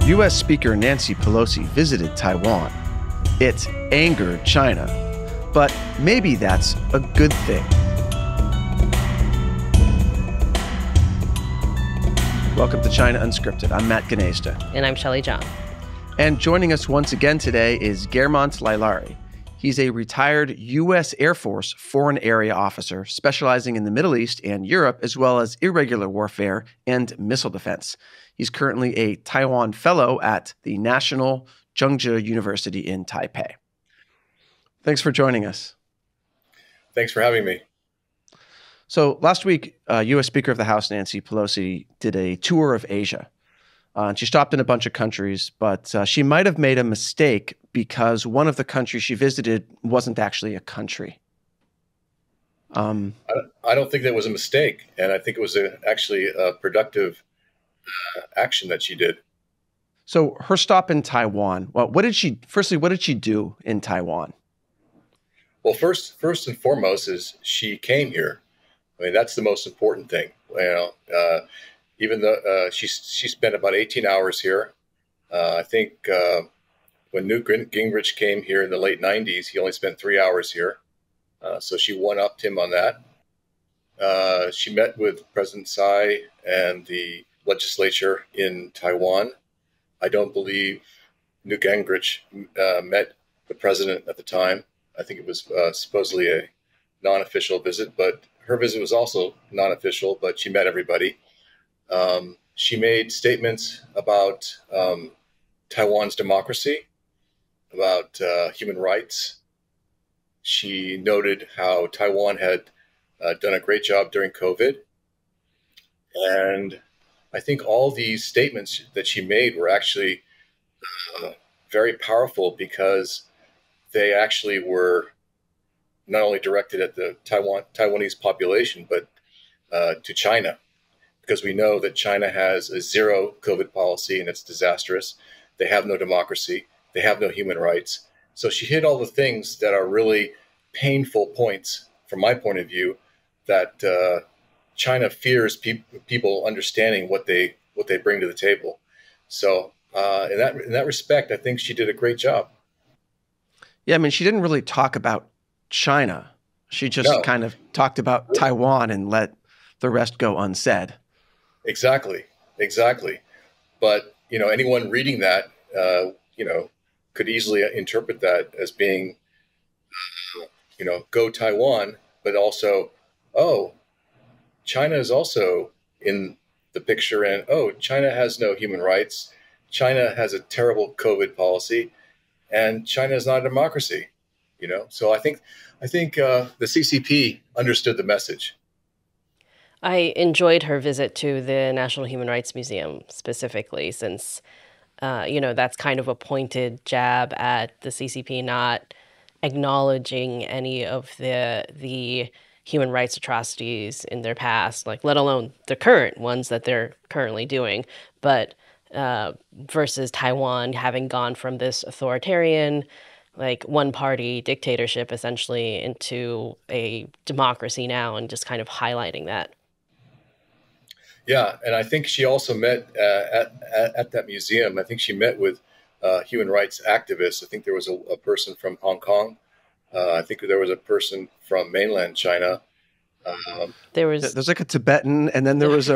U.S. Speaker Nancy Pelosi visited Taiwan. It angered China, but maybe that's a good thing. Welcome to China Unscripted. I'm Matt Gnesta. And I'm Shelley Zhang. And joining us once again today is Guermantes Lailari. He's a retired U.S. Air Force Foreign Area Officer specializing in the Middle East and Europe, as well as irregular warfare and missile defense. He's currently a Taiwan Fellow at the National Chengchi University in Taipei. Thanks for joining us. Thanks for having me. So last week, U.S. Speaker of the House Nancy Pelosi did a tour of Asia. And she stopped in a bunch of countries, but she might have made a mistake because one of the countries she visited wasn't actually a country. I don't think that was a mistake, and I think it was actually a productive action that she did. So her stop in Taiwan, well, what did she do in Taiwan? Well, first and foremost is she came here. I mean, that's the most important thing. Even though she spent about 18 hours here. I think when Newt Gingrich came here in the late 90s, he only spent 3 hours here. So she one-upped him on that. She met with President Tsai and the legislature in Taiwan. I don't believe Newt Gingrich met the president at the time. I think it was supposedly a non-official visit, but her visit was also non-official, but she met everybody. She made statements about Taiwan's democracy, about human rights. She noted how Taiwan had done a great job during COVID. And I think all these statements that she made were actually very powerful because they actually were not only directed at the Taiwanese population, but to China. Because we know that China has a zero COVID policy and it's disastrous. They have no democracy. They have no human rights. So she hit all the things that are really painful points from my point of view that China fears people understanding what they bring to the table. So in that respect, I think she did a great job. Yeah, I mean, she didn't really talk about China. She just kind of talked about Taiwan and let the rest go unsaid. Exactly. But, anyone reading that, could easily interpret that as being, go Taiwan, but also, China is also in the picture and, China has no human rights. China has a terrible COVID policy and China is not a democracy, So I think the CCP understood the message. I enjoyed her visit to the National Human Rights Museum specifically since, that's kind of a pointed jab at the CCP not acknowledging any of the human rights atrocities in their past, like let alone the current ones that they're currently doing. But versus Taiwan having gone from this authoritarian, like one-party dictatorship essentially into a democracy now and just kind of highlighting that. Yeah, and I think she also met at that museum. I think she met with human rights activists. I think there was a person from Hong Kong. I think there was a person from mainland China. There's like a Tibetan, and then there was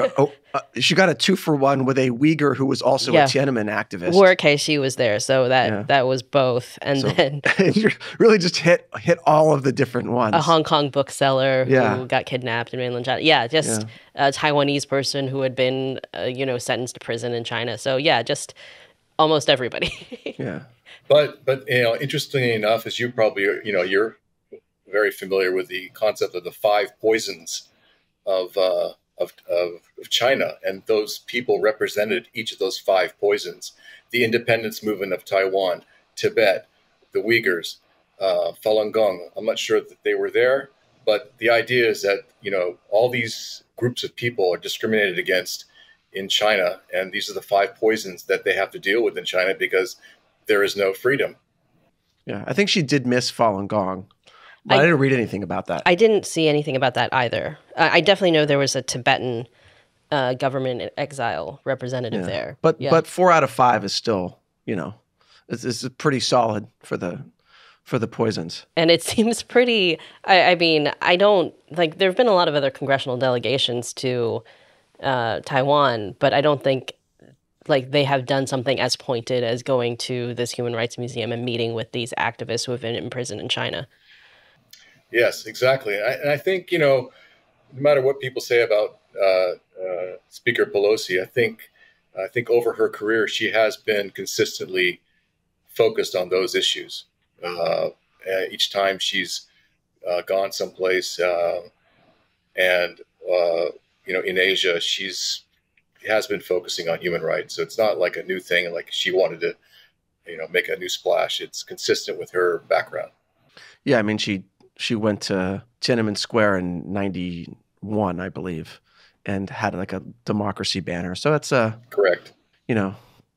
she got a 2-for-1 with a Uyghur who was also a Tiananmen activist. Workcase was there, so that was both, and then you really just hit all of the different ones. A Hong Kong bookseller who got kidnapped in mainland China. A Taiwanese person who had been sentenced to prison in China. So just almost everybody. But interestingly enough, as you probably you're very familiar with the concept of the 5 poisons of China, and those people represented each of those 5 poisons: the independence movement of Taiwan, Tibet, the Uyghurs, Falun Gong. I'm not sure that they were there, but the idea is that all these groups of people are discriminated against in China, and these are the 5 poisons that they have to deal with in China because there is no freedom. Yeah, I think she did miss Falun Gong. But I didn't read anything about that. I didn't see anything about that either. I definitely know there was a Tibetan government exile representative there. But 4 out of 5 is still, it's pretty solid for the poisons. And it seems pretty, I mean, I don't, like, there have been a lot of other congressional delegations to Taiwan, but I don't think, like, they have done something as pointed as going to this Human Rights Museum and meeting with these activists who have been imprisoned in China. Yes, exactly. And I think, no matter what people say about Speaker Pelosi, I think over her career, she has been consistently focused on those issues. Each time she's gone someplace, and in Asia, has been focusing on human rights. So it's not like a new thing, like she wanted to, make a new splash. It's consistent with her background. Yeah, I mean, she went to Tiananmen Square in '91, I believe, and had like a democracy banner. So that's correct.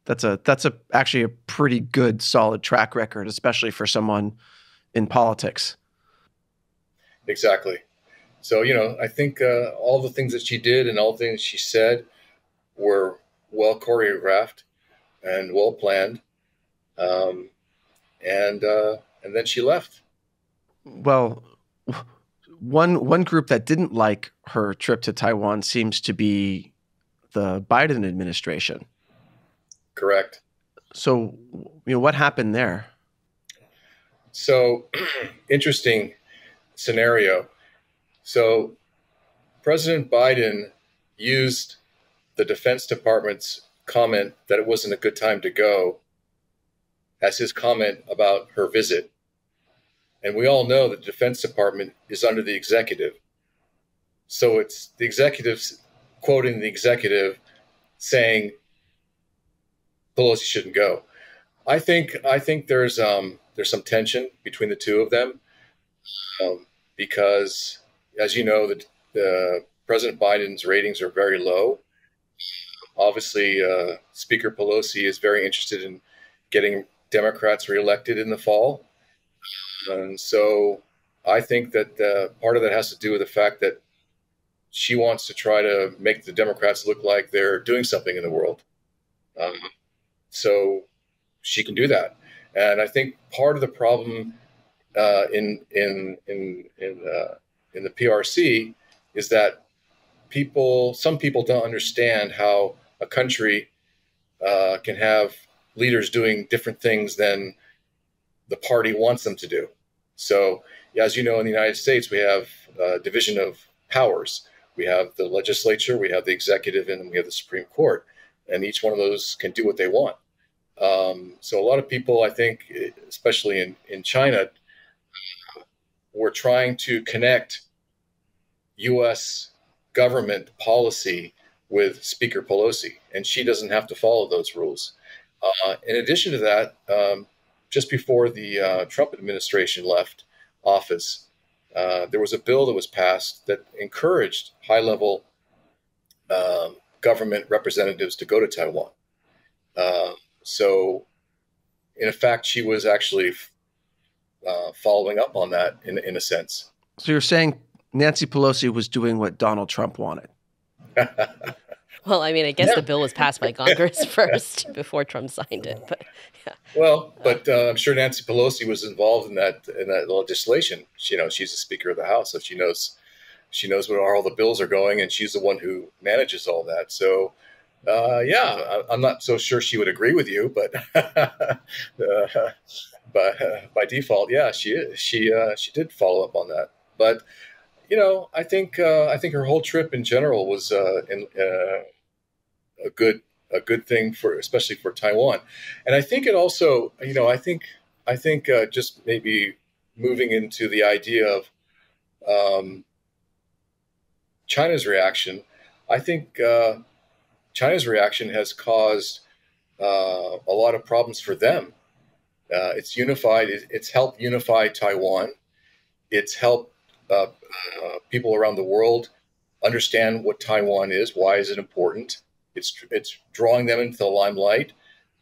That's actually a pretty good, solid track record, especially for someone in politics. Exactly. So, I think all the things that she did and all the things she said were well choreographed and well planned. And then she left. Well, one group that didn't like her trip to Taiwan seems to be the Biden administration. Correct. So, what happened there? So, interesting scenario. So, President Biden used the Defense Department's comment that it wasn't a good time to go as his comment about her visit. And we all know that the Defense Department is under the executive. So it's the executives quoting the executive saying Pelosi shouldn't go. I think there's some tension between the two of them because, as you know, the President Biden's ratings are very low. Obviously, Speaker Pelosi is very interested in getting Democrats reelected in the fall. And so I think that part of that has to do with the fact that she wants to try to make the Democrats look like they're doing something in the world. So she can do that. And I think part of the problem in the PRC is that some people don't understand how a country can have leaders doing different things than the party wants them to do. So, as you know, in the United States, we have a division of powers. We have the legislature, we have the executive, and we have the Supreme Court. And each one of those can do what they want. So a lot of people, I think, especially in China, were trying to connect U.S. government policy with Speaker Pelosi, and she doesn't have to follow those rules. In addition to that, just before the Trump administration left office, there was a bill that was passed that encouraged high-level government representatives to go to Taiwan. So, in fact, she was actually following up on that in a sense. So you're saying Nancy Pelosi was doing what Donald Trump wanted? Well, I mean, I guess the bill was passed by Congress first before Trump signed it. But yeah. Well, but I'm sure Nancy Pelosi was involved in that legislation. She's the Speaker of the House, so she knows where all the bills are going, and she's the one who manages all that. So, I'm not so sure she would agree with you, but by default, yeah, she did follow up on that. But I think her whole trip in general was a good thing especially for Taiwan. And I think it also, I think just maybe moving into the idea of China's reaction, I think China's reaction has caused a lot of problems for them. It's helped unify Taiwan. It's helped people around the world understand what Taiwan is. Why is it important? It's drawing them into the limelight.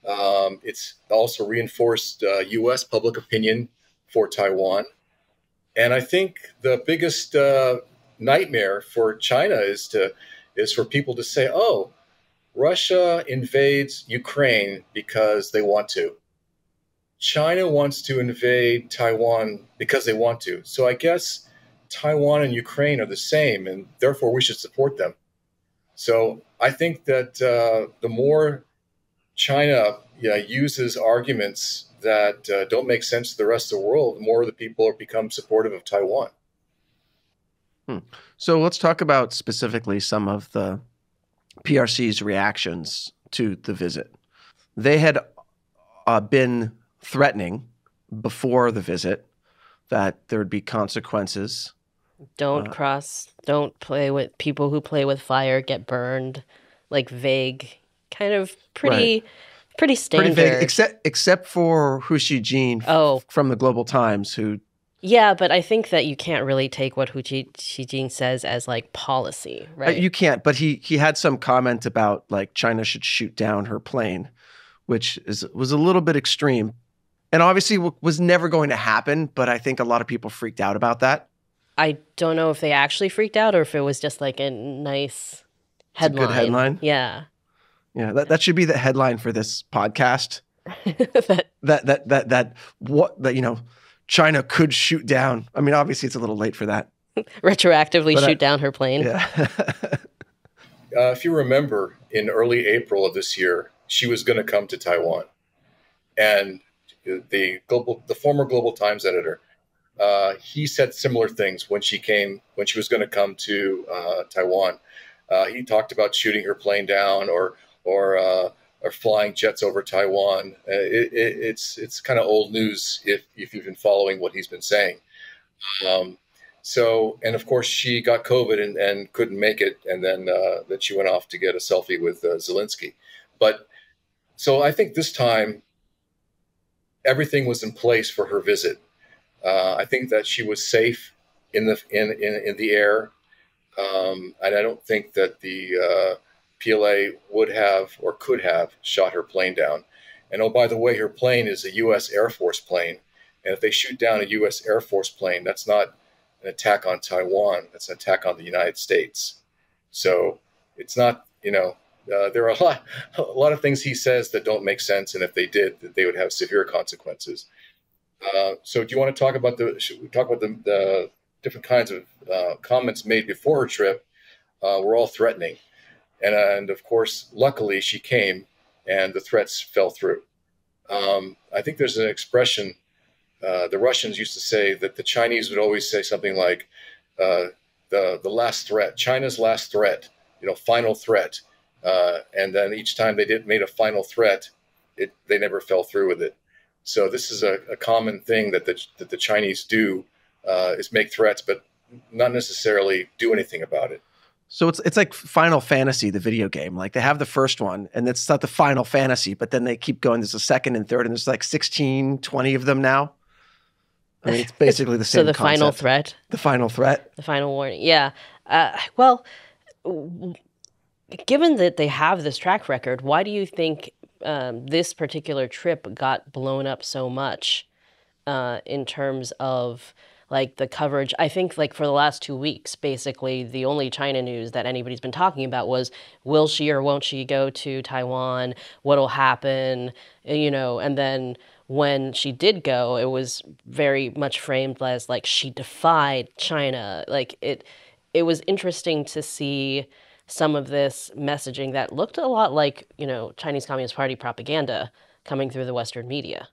It's also reinforced U.S. public opinion for Taiwan. And I think the biggest nightmare for China is to is for people to say, oh, Russia invades Ukraine because they want to. China wants to invade Taiwan because they want to. So I guess Taiwan and Ukraine are the same, and therefore we should support them. So I think that the more China uses arguments that don't make sense to the rest of the world, the more the people become supportive of Taiwan. So let's talk about specifically some of the PRC's reactions to the visit. They had been threatening before the visit that there would be consequences. Don't play with people who play with fire, get burned, like vague, kind of pretty standard. Pretty vague, except for Hu Xijin from the Global Times, who... Yeah, but I think that you can't really take what Hu Xijin says as like policy, right? You can't, but he had some comment about like China should shoot down her plane, which was a little bit extreme. And obviously was never going to happen, but I think a lot of people freaked out about that. I don't know if they actually freaked out or if it was just like a nice headline. It's a good headline? Yeah. Yeah, that should be the headline for this podcast. China could shoot down. I mean, obviously it's a little late for that. Retroactively shoot down her plane. Yeah. If you remember, in early April of this year, she was going to come to Taiwan. And the former Global Times editor, he said similar things when she was going to come to Taiwan. He talked about shooting her plane down or flying jets over Taiwan. It's kind of old news if you've been following what he's been saying. And of course she got COVID and couldn't make it, and then she went off to get a selfie with Zelensky. But so I think this time everything was in place for her visit. I think that she was safe in the air, and I don't think that the PLA would have or could have shot her plane down. And oh, by the way, her plane is a U.S. Air Force plane, and if they shoot down a U.S. Air Force plane, that's not an attack on Taiwan; that's an attack on the United States. So it's not, there are a lot of things he says that don't make sense, and if they did, that they would have severe consequences. So do you want to talk about the different kinds of comments made before her trip? Were all threatening. And of course, luckily she came and the threats fell through. I think there's an expression, the Russians used to say that the Chinese would always say something like the last threat, China's last threat, final threat. And then each time they made a final threat, they never fell through with it. So this is a common thing that the Chinese do, is make threats, but not necessarily do anything about it. So it's like Final Fantasy, the video game. Like they have the first one, and it's not the Final Fantasy, but then they keep going. There's a second and third, and there's like 16, 20 of them now. I mean, it's basically the same So the concept. final threat? The final threat. The final warning. Yeah. Well, given that they have this track record, why do you think this particular trip got blown up so much in terms of like the coverage? I think like for the last 2 weeks, basically the only China news that anybody's been talking about was, will she or won't she go to Taiwan? What'll happen? And then when she did go, it was very much framed as like she defied China. Like it was interesting to see some of this messaging that looked a lot like, Chinese Communist Party propaganda coming through the Western media.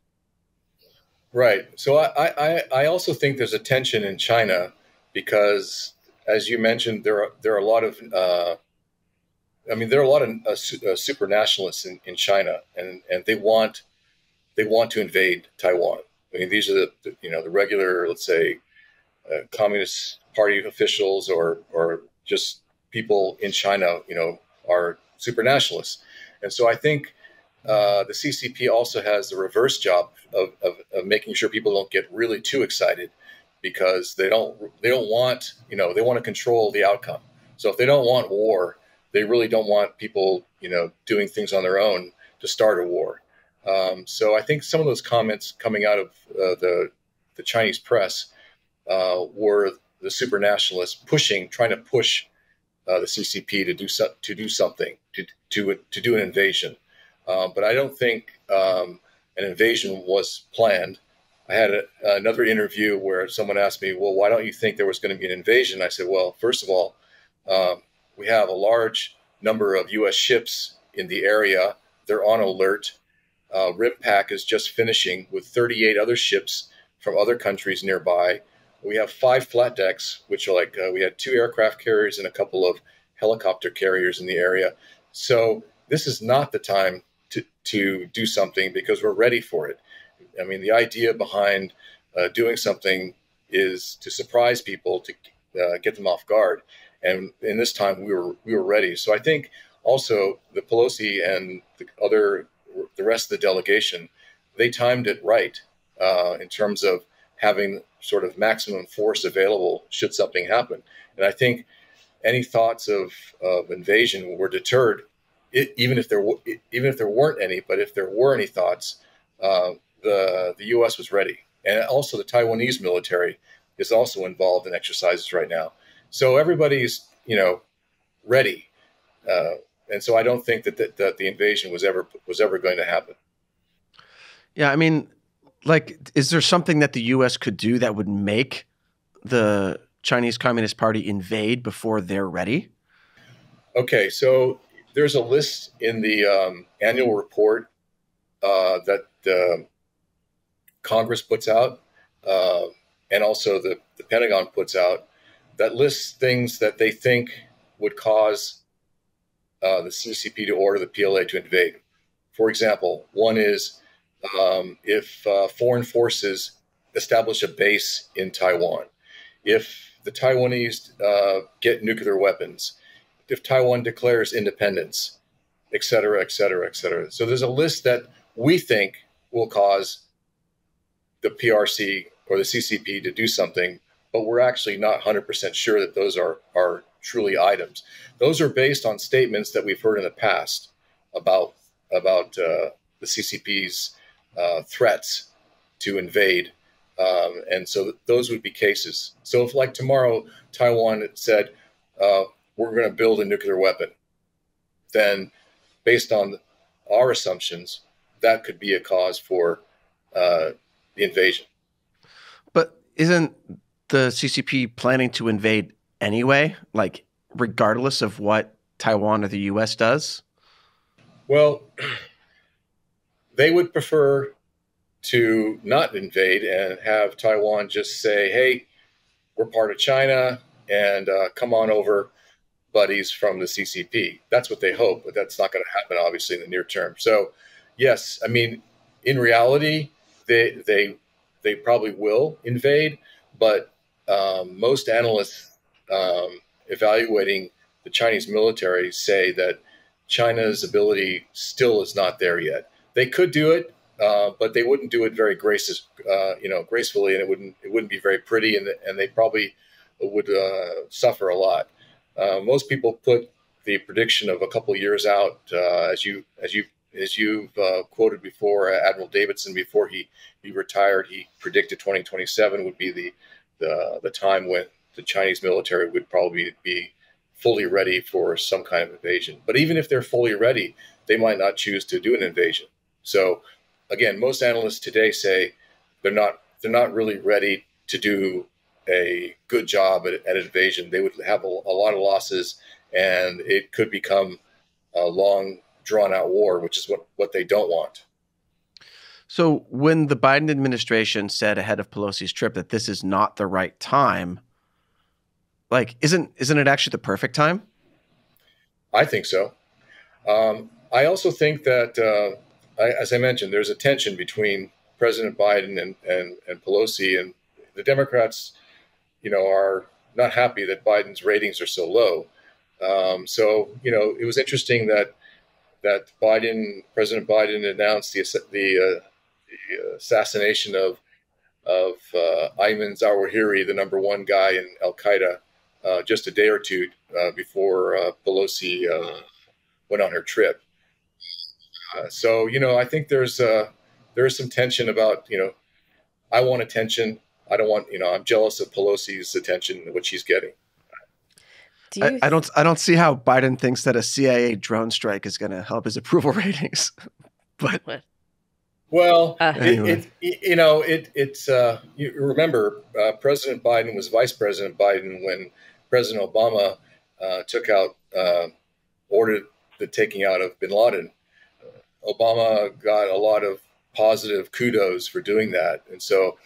Right. So I also think there's a tension in China because, as you mentioned, there are a lot of super nationalists in China, and they want to invade Taiwan. I mean, these are the regular, let's say, Communist Party officials or just people in China, are super nationalists, and so I think the CCP also has the reverse job of making sure people don't get really too excited, because they don't want, they want to control the outcome. So if they don't want war, they really don't want people, doing things on their own to start a war. So I think some of those comments coming out of the Chinese press were the super nationalists trying to push the CCP to do something, to do an invasion. But I don't think an invasion was planned. I had another interview where someone asked me, well, why don't you think there was going to be an invasion? I said, well, first of all, we have a large number of U.S. ships in the area. They're on alert. RIMPAC is just finishing with 38 other ships from other countries nearby. We have 5 flat decks, which are like, we had 2 aircraft carriers and a couple of helicopter carriers in the area. So this is not the time to do something because we're ready for it. I mean, the idea behind doing something is to surprise people, to get them off guard. And in this time, we were ready. So I think also the Pelosi and the rest of the delegation, they timed it right in terms of having sort of maximum force available should something happen. And I think any thoughts of invasion were deterred, even if there weren't any. But if there were any thoughts, the U.S. was ready, and also the Taiwanese military is also involved in exercises right now. So everybody's ready, and so I don't think that the invasion was ever going to happen. Yeah, I mean, like, is there something that the U.S. could do that would make the Chinese Communist Party invade before they're ready? Okay, so there's a list in the annual report that Congress puts out, and also the Pentagon puts out, that lists things that they think would cause the CCP to order the PLA to invade. For example, one is if foreign forces establish a base in Taiwan, if the Taiwanese get nuclear weapons, if Taiwan declares independence, et cetera, et cetera, et cetera. So there's a list that we think will cause the PRC or the CCP to do something, but we're actually not 100% sure that those are truly items. Those are based on statements that we've heard in the past about the CCP's threats to invade. And so those would be cases. So if, like, tomorrow Taiwan said, we're going to build a nuclear weapon, then based on our assumptions, that could be a cause for the invasion. But isn't the CCP planning to invade anyway, like regardless of what Taiwan or the U.S. does? Well, they would prefer to not invade and have Taiwan just say, hey, we're part of China and come on over, buddies from the CCP. That's what they hope, but that's not going to happen, obviously, in the near term. So, yes, I mean, in reality, they probably will invade, but most analysts evaluating the Chinese military say that China's ability still is not there yet. They could do it, but they wouldn't do it very gracefully, and it wouldn't be very pretty, and they probably would suffer a lot. Most people put the prediction of a couple of years out, as you've quoted before, Admiral Davidson, before he retired, he predicted 2027 would be the time when the Chinese military would probably be fully ready for some kind of invasion. But even if they're fully ready, they might not choose to do an invasion. So again, most analysts today say they're not really ready to do a good job at an invasion. They would have a lot of losses, and it could become a long, drawn-out war, which is what they don't want. So when the Biden administration said ahead of Pelosi's trip that this is not the right time, like, isn't it actually the perfect time? I think so. I also think that, as I mentioned, there's a tension between President Biden and Pelosi, and the Democrats, are not happy that Biden's ratings are so low. So it was interesting that President Biden announced the assassination of Ayman Zawahiri, the #1 guy in Al Qaeda, just a day or two before Pelosi went on her trip. So I think there is some tension about I want attention. I don't want I'm jealous of Pelosi's attention, what she's getting. Do you? I don't see how Biden thinks that a CIA drone strike is going to help his approval ratings. But What? Well, anyway. you remember President Biden was Vice President Biden when President Obama ordered the taking out of bin Laden. Obama got a lot of positive kudos for doing that. And so,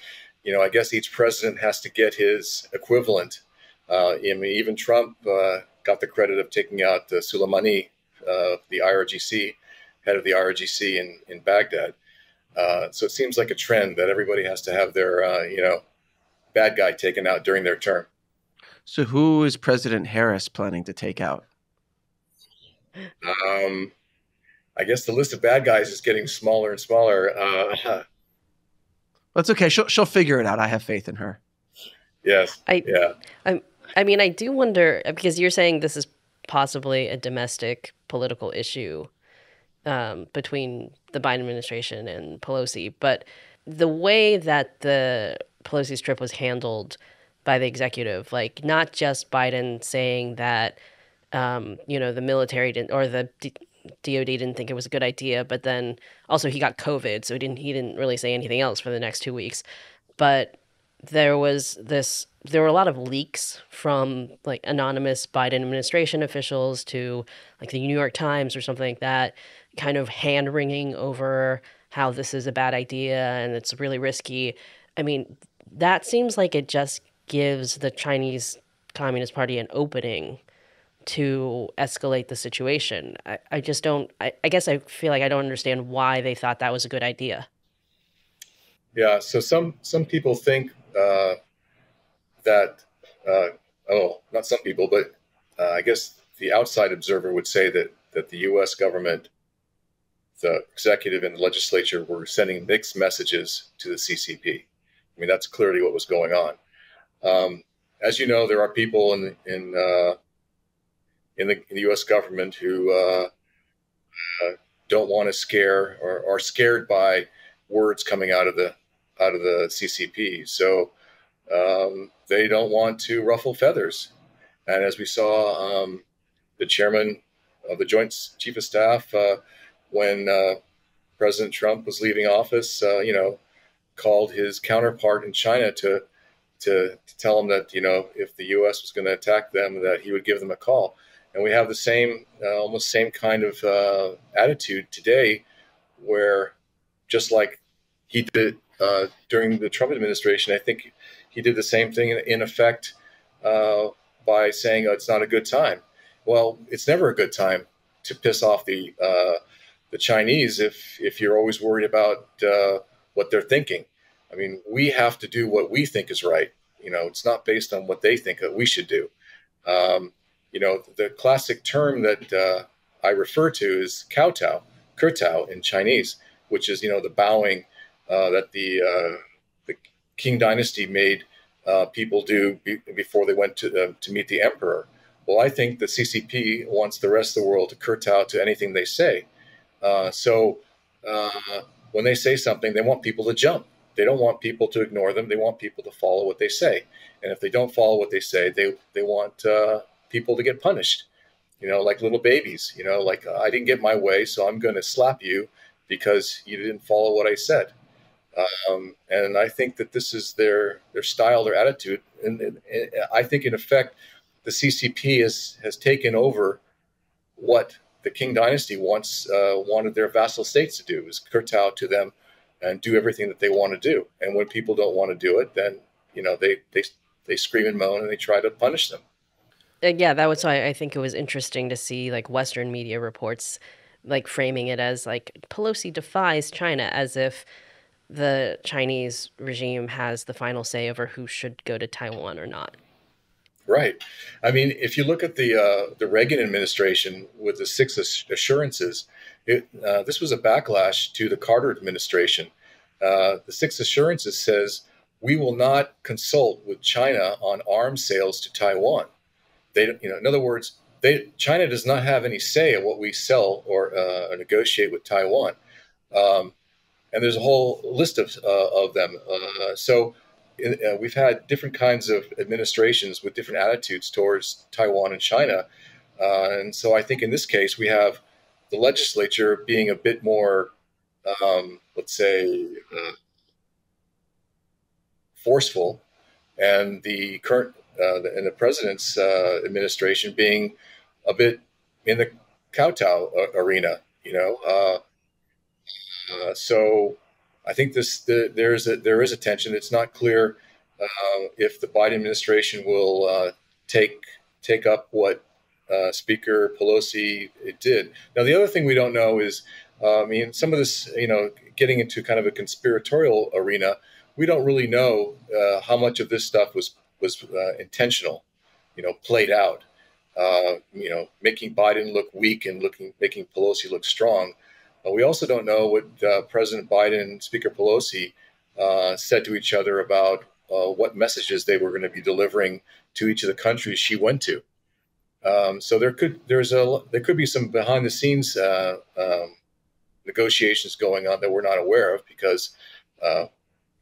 I guess each president has to get his equivalent. I mean, even Trump got the credit of taking out Soleimani, the IRGC, head of the IRGC in Baghdad. So it seems like a trend that everybody has to have their, bad guy taken out during their term. So who is President Harris planning to take out? I guess the list of bad guys is getting smaller and smaller. That's okay. She'll figure it out. I have faith in her. Yes. I mean, I do wonder, because you're saying this is possibly a domestic political issue between the Biden administration and Pelosi, but the way that the Pelosi's trip was handled by the executive, like not just Biden saying that, the military didn't, or the DOD didn't think it was a good idea, but then also he got COVID, so he didn't really say anything else for the next 2 weeks. But there were a lot of leaks from like anonymous Biden administration officials to like the New York Times or something like that, kind of hand-wringing over how this is a bad idea and it's really risky. I mean, that seems like it just gives the Chinese Communist Party an opening to escalate the situation. I just don't, I guess I feel like I don't understand why they thought that was a good idea. Yeah, so some people think that, not some people, but I guess the outside observer would say that the U.S. government, the executive and the legislature were sending mixed messages to the CCP. I mean, that's clearly what was going on. As you know, there are people in the U.S. government who don't want to scare or are scared by words coming out of the CCP. So they don't want to ruffle feathers. And as we saw, the chairman of the Joint Chief of Staff, when President Trump was leaving office, called his counterpart in China to tell him that, if the U.S. was going to attack them, that he would give them a call. And we have the same, almost same kind of attitude today, where just like he did during the Trump administration, I think he did the same thing in effect by saying, it's not a good time. Well, it's never a good time to piss off the Chinese if you're always worried about what they're thinking. I mean, we have to do what we think is right. It's not based on what they think that we should do. The classic term that I refer to is kowtow, kurtao in Chinese, which is, the bowing that the Qing dynasty made people do before they went to meet the emperor. Well, I think the CCP wants the rest of the world to kowtow to anything they say. So when they say something, they want people to jump. They don't want people to ignore them. They want people to follow what they say. And if they don't follow what they say, they want people to get punished, like little babies, like I didn't get my way, so I'm going to slap you because you didn't follow what I said. And I think that this is their style, their attitude. And I think, in effect, the CCP has taken over what the Qing dynasty wanted their vassal states to do, is kowtow to them and do everything that they want to do. And when people don't want to do it, then, they scream and moan and they try to punish them. Yeah, that was why I think it was interesting to see like Western media reports like framing it as like Pelosi defies China, as if the Chinese regime has the final say over who should go to Taiwan or not. Right. I mean, if you look at the Reagan administration with the 6 assurances, this was a backlash to the Carter administration. The 6 assurances says we will not consult with China on arms sales to Taiwan. In other words, China does not have any say in what we sell or negotiate with Taiwan. And there's a whole list of them. So we've had different kinds of administrations with different attitudes towards Taiwan and China. And so I think in this case, we have the legislature being a bit more, let's say, forceful, and the current and the president's administration being a bit in the kowtow arena. So I think there is a tension. It's not clear if the Biden administration will take up what Speaker Pelosi did. Now, the other thing we don't know is, some of this, getting into kind of a conspiratorial arena, we don't really know how much of this stuff was intentional, played out, making Biden look weak and making Pelosi look strong. We also don't know what President Biden and Speaker Pelosi said to each other about what messages they were going to be delivering to each of the countries she went to. So there could be some behind the scenes negotiations going on that we're not aware of because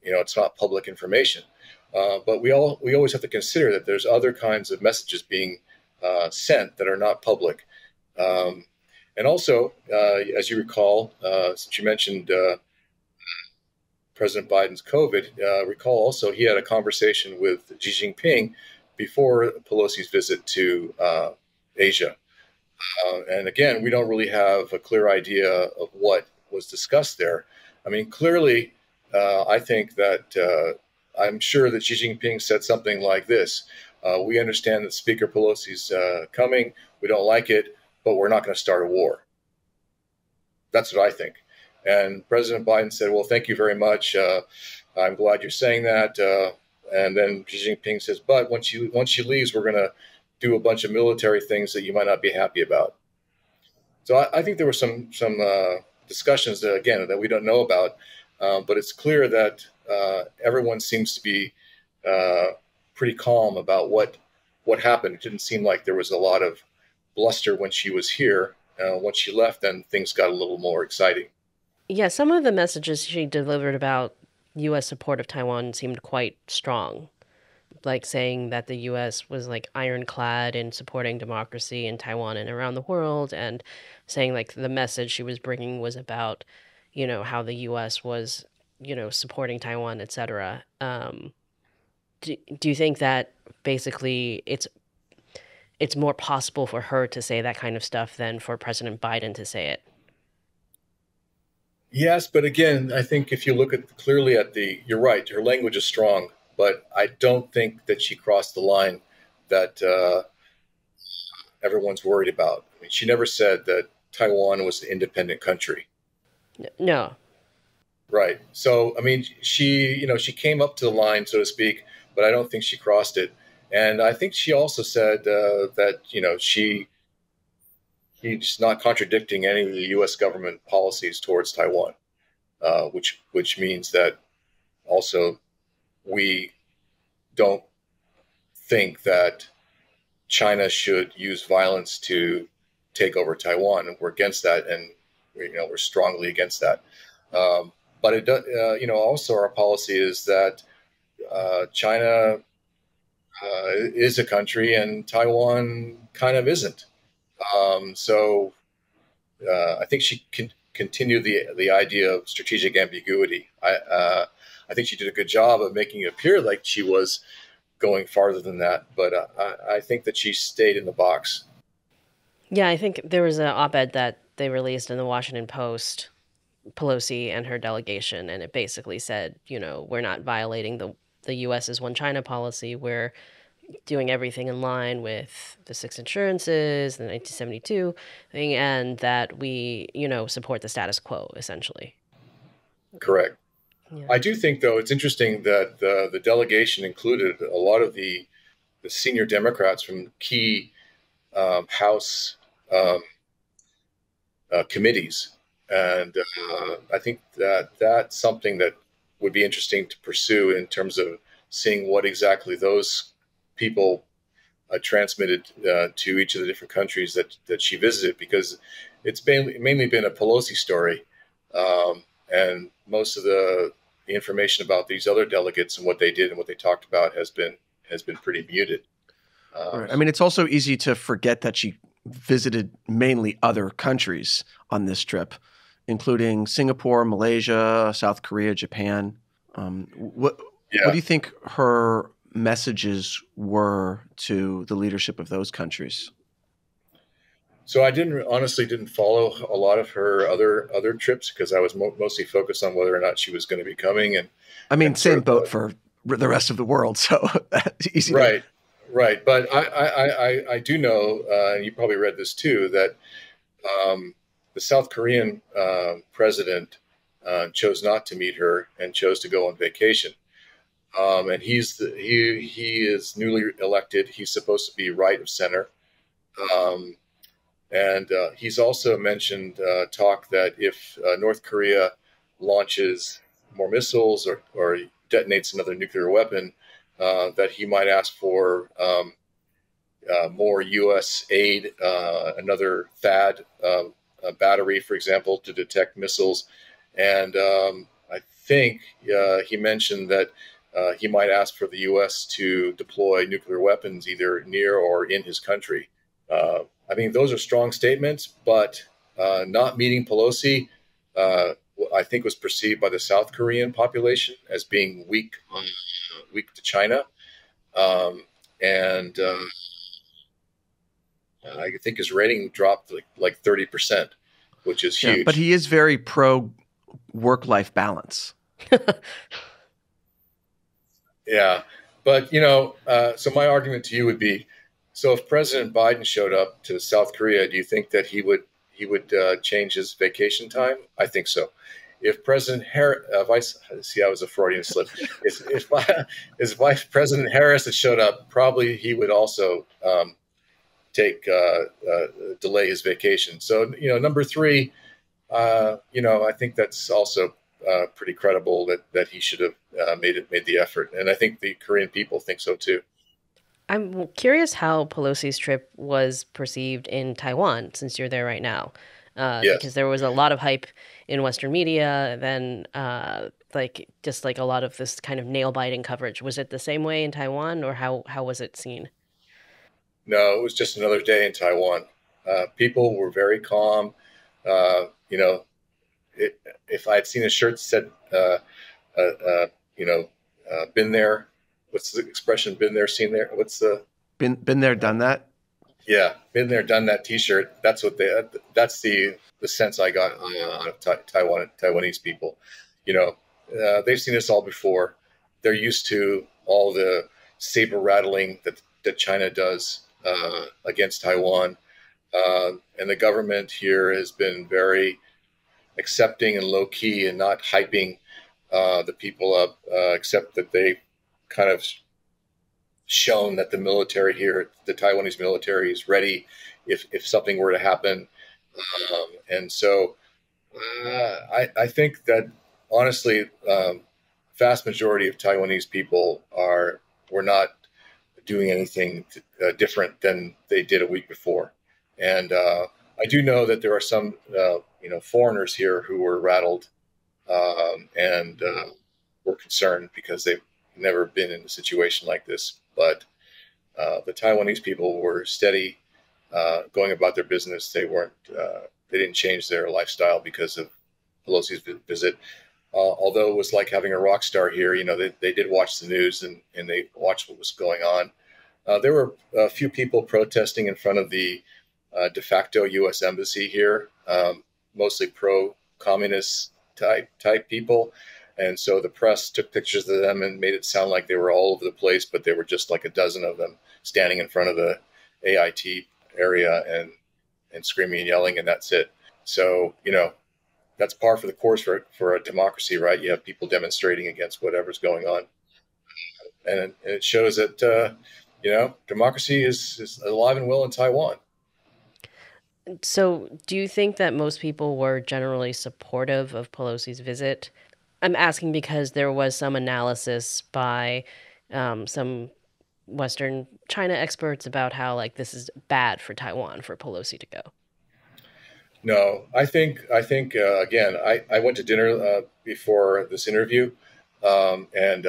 it's not public information. But we always have to consider that there's other kinds of messages being sent that are not public. And also, as you recall, since you mentioned President Biden's COVID, recall also he had a conversation with Xi Jinping before Pelosi's visit to Asia. And again, we don't really have a clear idea of what was discussed there. Clearly, I think that I'm sure that Xi Jinping said something like this. We understand that Speaker Pelosi's coming. We don't like it, but we're not going to start a war. That's what I think. And President Biden said, well, thank you very much. I'm glad you're saying that. And then Xi Jinping says, but once she leaves, we're going to do a bunch of military things that you might not be happy about. So I think there were some discussions that we don't know about. But it's clear that everyone seems to be pretty calm about what happened. It didn't seem like there was a lot of bluster when she was here. Once she left, then things got a little more exciting. Yeah, some of the messages she delivered about U.S. support of Taiwan seemed quite strong, like saying that the U.S. was like ironclad in supporting democracy in Taiwan and around the world, and saying like the message she was bringing was about, how the U.S. was, supporting Taiwan, etc. Do you think that basically it's more possible for her to say that kind of stuff than for President Biden to say it? Yes, but again, I think if you look clearly at you're right, her language is strong, but I don't think that she crossed the line that everyone's worried about. She never said that Taiwan was an independent country. No. Right. So, she came up to the line, so to speak, but I don't think she crossed it. And I think she also said that, he's not contradicting any of the U.S. government policies towards Taiwan, which means that also we don't think that China should use violence to take over Taiwan, and we're against that, and we're strongly against that. But it does, also our policy is that China is a country and Taiwan kind of isn't. So I think she can continue the idea of strategic ambiguity. I think she did a good job of making it appear like she was going farther than that, but I think that she stayed in the box. Yeah, I think there was an op-ed that they released in the Washington Post, Pelosi and her delegation, and it basically said, we're not violating the U.S.'s One China policy. We're doing everything in line with the six insurances, the 1972 thing, and that we, support the status quo, essentially. Correct. Yeah. I do think, though, it's interesting that the delegation included a lot of the senior Democrats from key House committees. And I think that that's something that would be interesting to pursue in terms of seeing what exactly those people transmitted to each of the different countries that she visited, because it's mainly been a Pelosi story. And most of the the information about these other delegates and what they did and what they talked about has been pretty muted. Right. I mean, it's also easy to forget that she visited mainly other countries on this trip, including Singapore, Malaysia, South Korea, Japan. What do you think her messages were to the leadership of those countries? So I honestly didn't follow a lot of her other trips because I was mostly focused on whether or not she was going to be coming. And I mean, same boat for the rest of the world. So it's easy. Right. Right. But I do know, and you probably read this too, that the South Korean president chose not to meet her and chose to go on vacation. And he is newly elected. He's supposed to be right of center. And he's also mentioned talk that if North Korea launches more missiles or detonates another nuclear weapon, that he might ask for more U.S. aid, another THAAD battery, for example, to detect missiles. And I think he mentioned that he might ask for the U.S. to deploy nuclear weapons either near or in his country. I mean, those are strong statements, but not meeting Pelosi, I think, was perceived by the South Korean population as being weak to China. And I think his rating dropped like 30%, which is huge. Yeah, but he is very pro work-life balance. Yeah. But, so my argument to you would be, so if President Biden showed up to South Korea, do you think that he would change his vacation time? I think so. If President Harris, I was a Freudian slip. If Vice President Harris had showed up, probably he would also delay his vacation. So, number three, I think that's also pretty credible that he should have made the effort, and I think the Korean people think so too. I'm curious how Pelosi's trip was perceived in Taiwan, since you're there right now. Yes. Because there was a lot of hype in Western media, then just a lot of this kind of nail-biting coverage. Was it the same way in Taiwan, or how was it seen? No, it was just another day in Taiwan. People were very calm. If I had seen a shirt that said, been there. What's the expression? Been there, seen there. What's the been there, done that? Yeah, been there, done that T-shirt. That's the sense I got out of Taiwanese people. They've seen this all before. They're used to all the saber rattling that China does against Taiwan, and the government here has been very accepting and low key and not hyping the people up, except that they kind of shown that the military here, the Taiwanese military, is ready if something were to happen. And so I think that honestly, vast majority of Taiwanese people were not doing anything different than they did a week before. And I do know that there are some foreigners here who were rattled and were concerned because they've never been in a situation like this. But the Taiwanese people were steady, going about their business. They didn't change their lifestyle because of Pelosi's visit. Although it was like having a rock star here, they did watch the news and they watched what was going on. There were a few people protesting in front of the de facto U.S. embassy here, mostly pro-communist type people. And so the press took pictures of them and made it sound like they were all over the place, but there were just like a dozen of them standing in front of the AIT area and screaming and yelling, and that's it. So, that's par for the course for a democracy, right? You have people demonstrating against whatever's going on. And it shows that, democracy is alive and well in Taiwan. So do you think that most people were generally supportive of Pelosi's visit? I'm asking because there was some analysis by some Western China experts about how this is bad for Taiwan for Pelosi to go. No, I think again, I went to dinner before this interview and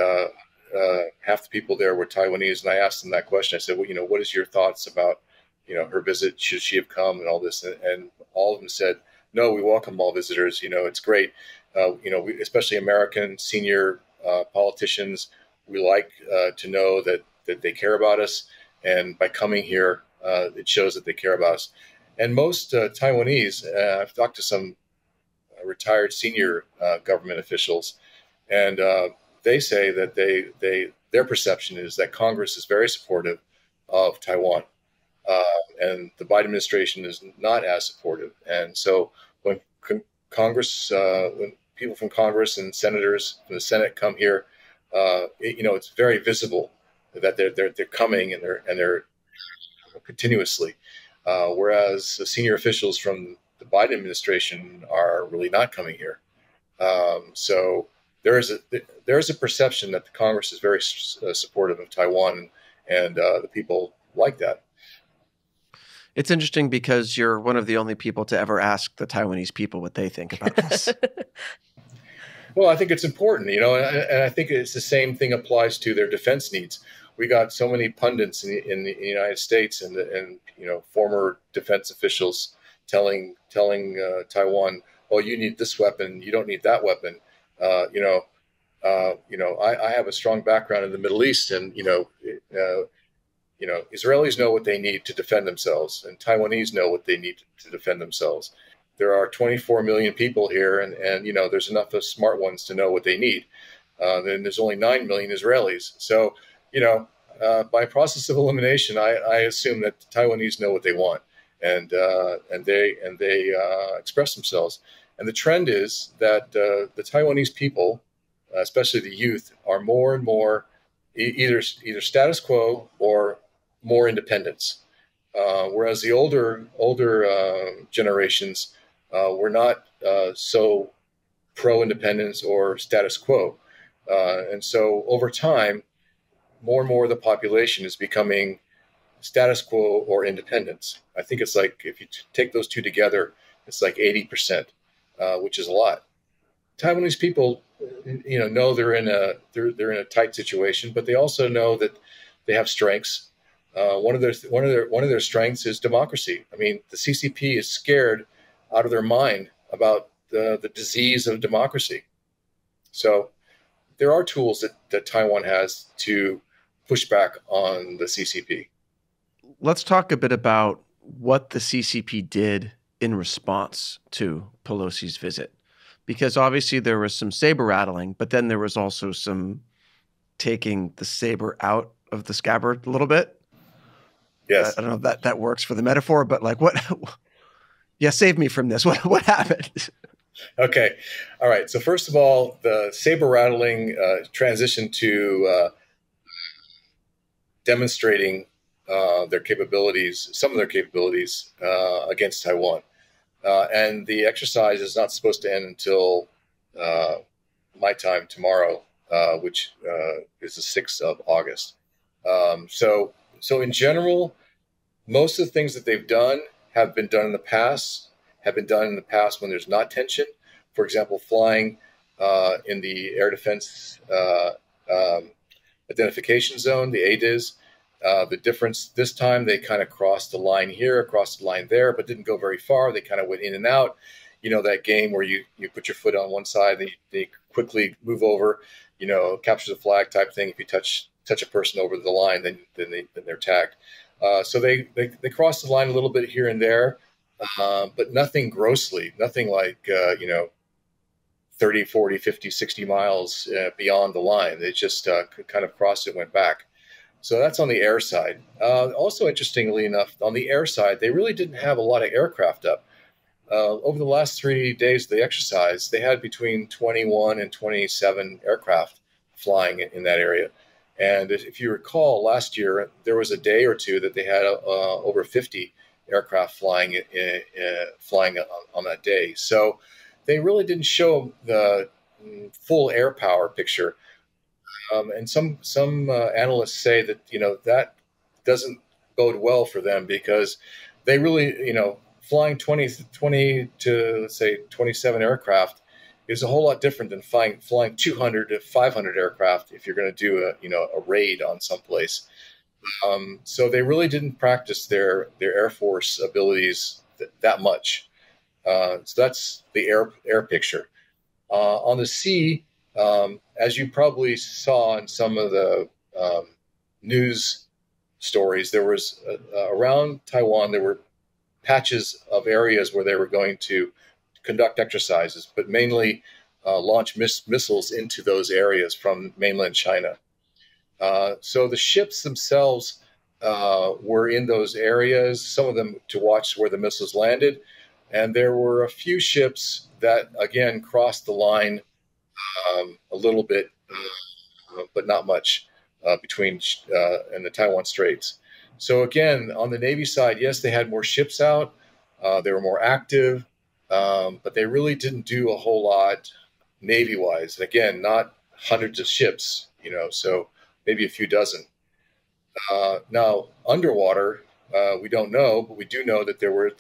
half the people there were Taiwanese. And I asked them that question. I said, well, what is your thoughts about, her visit? Should she have come and all this? And all of them said, no, we welcome all visitors. It's great. We, especially American senior politicians, we like to know that they care about us. And by coming here, it shows that they care about us. And most Taiwanese, I've talked to some retired senior government officials, and they say that their perception is that Congress is very supportive of Taiwan, and the Biden administration is not as supportive. And so when when people from Congress and senators from the Senate come here, it's very visible that they're coming and they're continuously, whereas the senior officials from the Biden administration are really not coming here. So there is a perception that the Congress is very supportive of Taiwan, and the people like that. It's interesting because you're one of the only people to ever ask the Taiwanese people what they think about this. Well, I think it's important, and I think it's the same thing applies to their defense needs. We got so many pundits in the United States and former defense officials telling Taiwan, "Oh, you need this weapon. You don't need that weapon." I have a strong background in the Middle East, and Israelis know what they need to defend themselves, and Taiwanese know what they need to defend themselves. There are 24 million people here, and there's enough of smart ones to know what they need. Then there's only 9 million Israelis. So, by process of elimination, I assume that the Taiwanese know what they want, and they express themselves. And the trend is that the Taiwanese people, especially the youth, are more and more either status quo or more independence. Whereas the older generations were not so pro-independence or status quo. And so over time, more and more of the population is becoming status quo or independence. I think it's like, if you take those two together, it's like 80%, which is a lot. Taiwanese people, know they're in a tight situation, but they also know that they have strengths. One of their strengths is democracy. I mean, the CCP is scared out of their mind about the disease of democracy. So there are tools that Taiwan has to push back on the CCP. Let's talk a bit about what the CCP did in response to Pelosi's visit, because obviously there was some saber rattling, but then there was also some taking the saber out of the scabbard a little bit. Yes. I don't know if that works for the metaphor, but like what? Yeah, save me from this. What happened? Okay. All right. So first of all, the saber rattling transitioned to demonstrating their capabilities, some of their capabilities against Taiwan. And the exercise is not supposed to end until my time tomorrow, which is the 6th of August. So in general, most of the things that they've done have been done in the past when there's not tension. For example, flying in the air defense identification zone, the ADIZ. The difference this time, they kind of crossed the line here, across the line there, but didn't go very far. They kind of went in and out. That game where you put your foot on one side, they quickly move over, capture the flag type thing. If you touch a person over the line, then they're tagged. So they crossed the line a little bit here and there, but nothing grossly, nothing like 30, 40, 50, 60 miles beyond the line. They just kind of crossed it, went back. So that's on the air side. Also, interestingly enough, on the air side, they really didn't have a lot of aircraft up. Over the last 3 days of the exercise, they had between 21 and 27 aircraft flying in that area. And if you recall, last year, there was a day or two that they had over 50 aircraft flying on that day. So they really didn't show the full air power picture. And some analysts say that, that doesn't bode well for them, because they really, flying 20 to, let's say, 27 aircraft is a whole lot different than flying 200 to 500 aircraft if you're going to do a raid on someplace. So they really didn't practice their Air Force abilities that much. So that's the air picture. On the sea, as you probably saw in some of the news stories, there was around Taiwan, there were patches of areas where they were going to conduct exercises, but mainly launch missiles into those areas from mainland China. So the ships themselves were in those areas, some of them to watch where the missiles landed. And there were a few ships that, again, crossed the line a little bit, but not much, between and the Taiwan Straits. So again, on the Navy side, yes, they had more ships out. They were more active, but they really didn't do a whole lot Navy-wise. And again, not hundreds of ships, so maybe a few dozen. Now, underwater, we don't know, but we do know that there were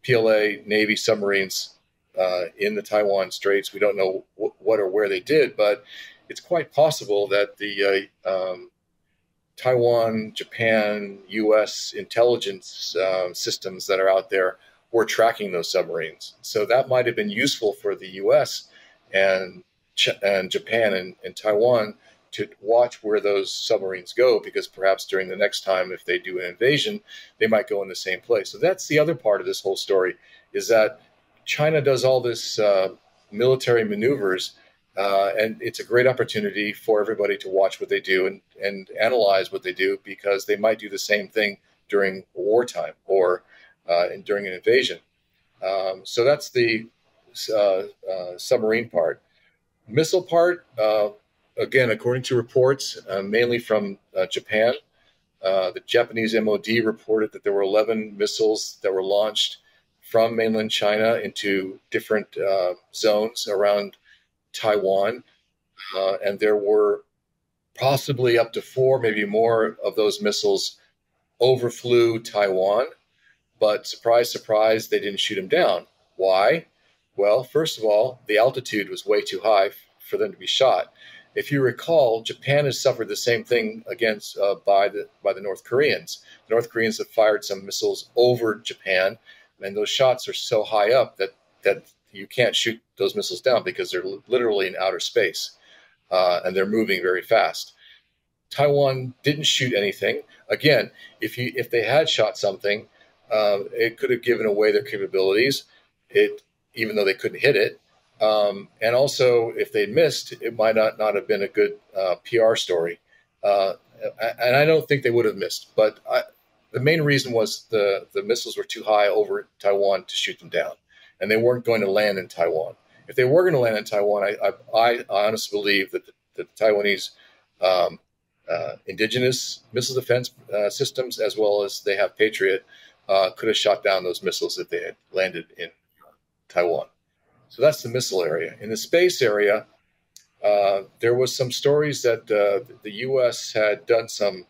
PLA Navy submarines in the Taiwan Straits. We don't know what or where they did, but it's quite possible that the Taiwan, Japan, U.S. intelligence systems that are out there were tracking those submarines. So that might have been useful for the U.S. and Japan and Taiwan to watch where those submarines go, because perhaps during the next time, if they do an invasion, they might go in the same place. So that's the other part of this whole story, is that China does all this military maneuvers, and it's a great opportunity for everybody to watch what they do and analyze what they do, because they might do the same thing during wartime or during an invasion. So that's the submarine part. Missile part, again, according to reports, mainly from Japan, the Japanese MOD reported that there were 11 missiles that were launched from mainland China into different zones around Taiwan. And there were possibly up to 4, maybe more of those missiles overflew Taiwan. But surprise, surprise, they didn't shoot them down. Why? Well, first of all, the altitude was way too high for them to be shot. If you recall, Japan has suffered the same thing against by the North Koreans. The North Koreans have fired some missiles over Japan, and those shots are so high up that you can't shoot those missiles down because they're literally in outer space, and they're moving very fast. Taiwan didn't shoot anything. Again, if they had shot something, it could have given away their capabilities, even though they couldn't hit it. And also, if they missed, it might not have been a good PR story. And I don't think they would have missed. But the main reason was the missiles were too high over Taiwan to shoot them down. And they weren't going to land in Taiwan. If they were going to land in Taiwan, I honestly believe that the Taiwanese indigenous missile defense systems, as well as they have Patriot, could have shot down those missiles if they had landed in Taiwan. So that's the missile area. In the space area, there was some stories that the U.S. had done some.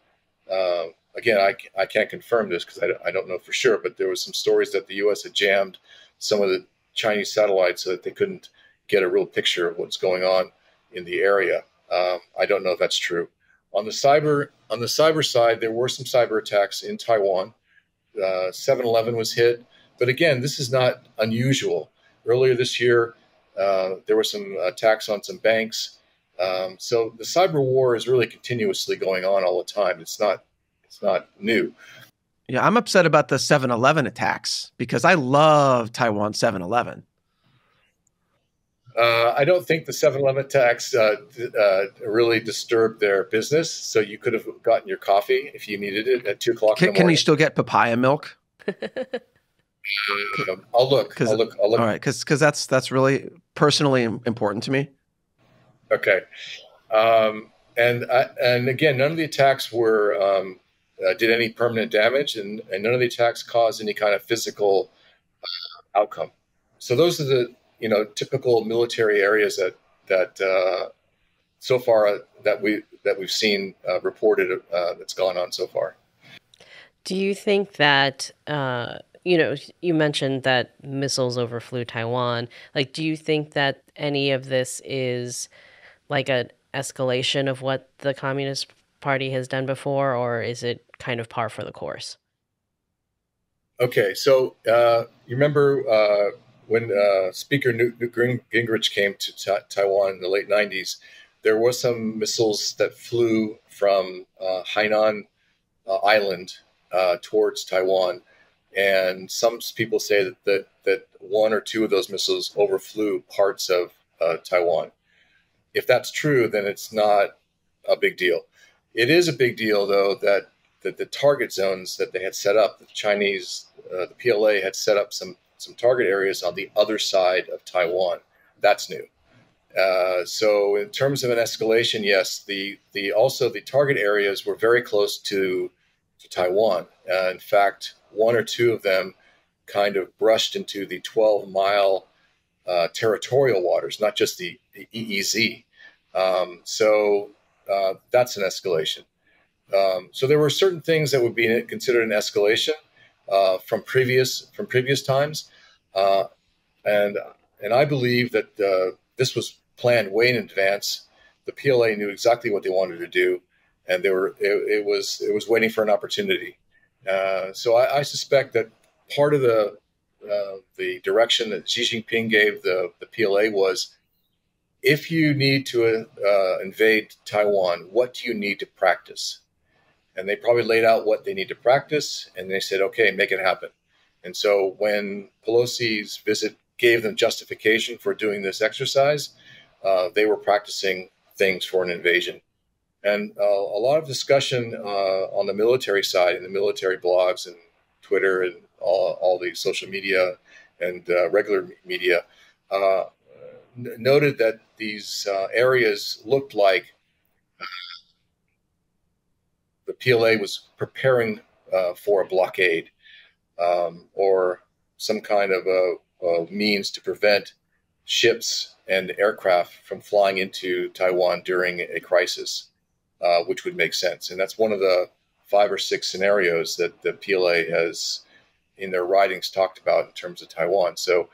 Again, I can't confirm this because I don't know for sure, but there was some stories that the U.S. had jammed some of the Chinese satellites so that they couldn't get a real picture of what's going on in the area. I don't know if that's true. On the cyber side, there were some cyber attacks in Taiwan. 7-Eleven was hit, but again, this is not unusual. Earlier this year, there were some attacks on some banks. So the cyber war is really continuously going on all the time. It's not new. Yeah, I'm upset about the 7-Eleven attacks because I love Taiwan 7-Eleven. I don't think the 7-Eleven attacks really disturbed their business. So you could have gotten your coffee if you needed it at 2 o'clock in the morning. Can you still get papaya milk? I'll look. All right, because that's really personally important to me. Okay, and again, none of the attacks were did any permanent damage, and none of the attacks caused any kind of physical outcome. So those are the typical military areas that so far that we've seen reported that's gone on so far. Do you think that you mentioned that missiles overflew Taiwan. Like, do you think that any of this is like an escalation of what the Communist Party has done before, or is it kind of par for the course? Okay, so you remember when Speaker Newt Gingrich came to Taiwan in the late 90s, there were some missiles that flew from Hainan Island towards Taiwan. And some people say that one or two of those missiles overflew parts of Taiwan. If that's true, then it's not a big deal. It is a big deal, though, that the target zones that they had set up, the PLA had set up some target areas on the other side of Taiwan. That's new. So in terms of an escalation, yes, also the target areas were very close to Taiwan. In fact, one or two of them kind of brushed into the 12-mile territorial waters, not just the EEZ. So that's an escalation. So there were certain things that would be considered an escalation from previous times, and I believe that this was planned way in advance. The PLA knew exactly what they wanted to do, and it was waiting for an opportunity. So I suspect that part of the direction that Xi Jinping gave the PLA was, if you need to invade Taiwan, what do you need to practice? And they probably laid out what they need to practice, and they said, okay, make it happen. And so when Pelosi's visit gave them justification for doing this exercise, they were practicing things for an invasion. And a lot of discussion on the military side, in the military blogs and Twitter and all the social media and regular media, noted that these areas looked like the PLA was preparing for a blockade or some kind of a means to prevent ships and aircraft from flying into Taiwan during a crisis, which would make sense. And that's one of the 5 or 6 scenarios that the PLA has in their writings talked about in terms of Taiwan. So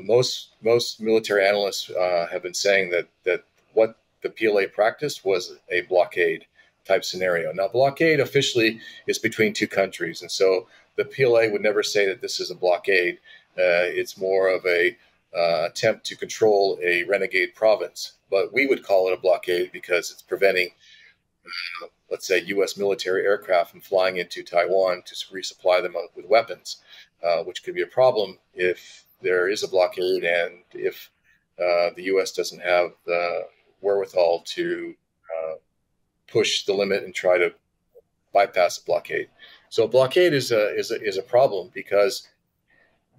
most military analysts have been saying that what the PLA practiced was a blockade type scenario. Now, blockade officially is between two countries, and so the PLA would never say that this is a blockade. It's more of a attempt to control a renegade province, but we would call it a blockade because it's preventing, let's say, U.S. military aircraft from flying into Taiwan to resupply them with weapons, which could be a problem if there is a blockade and if the U.S. doesn't have the wherewithal to push the limit and try to bypass the blockade. So a blockade is a problem because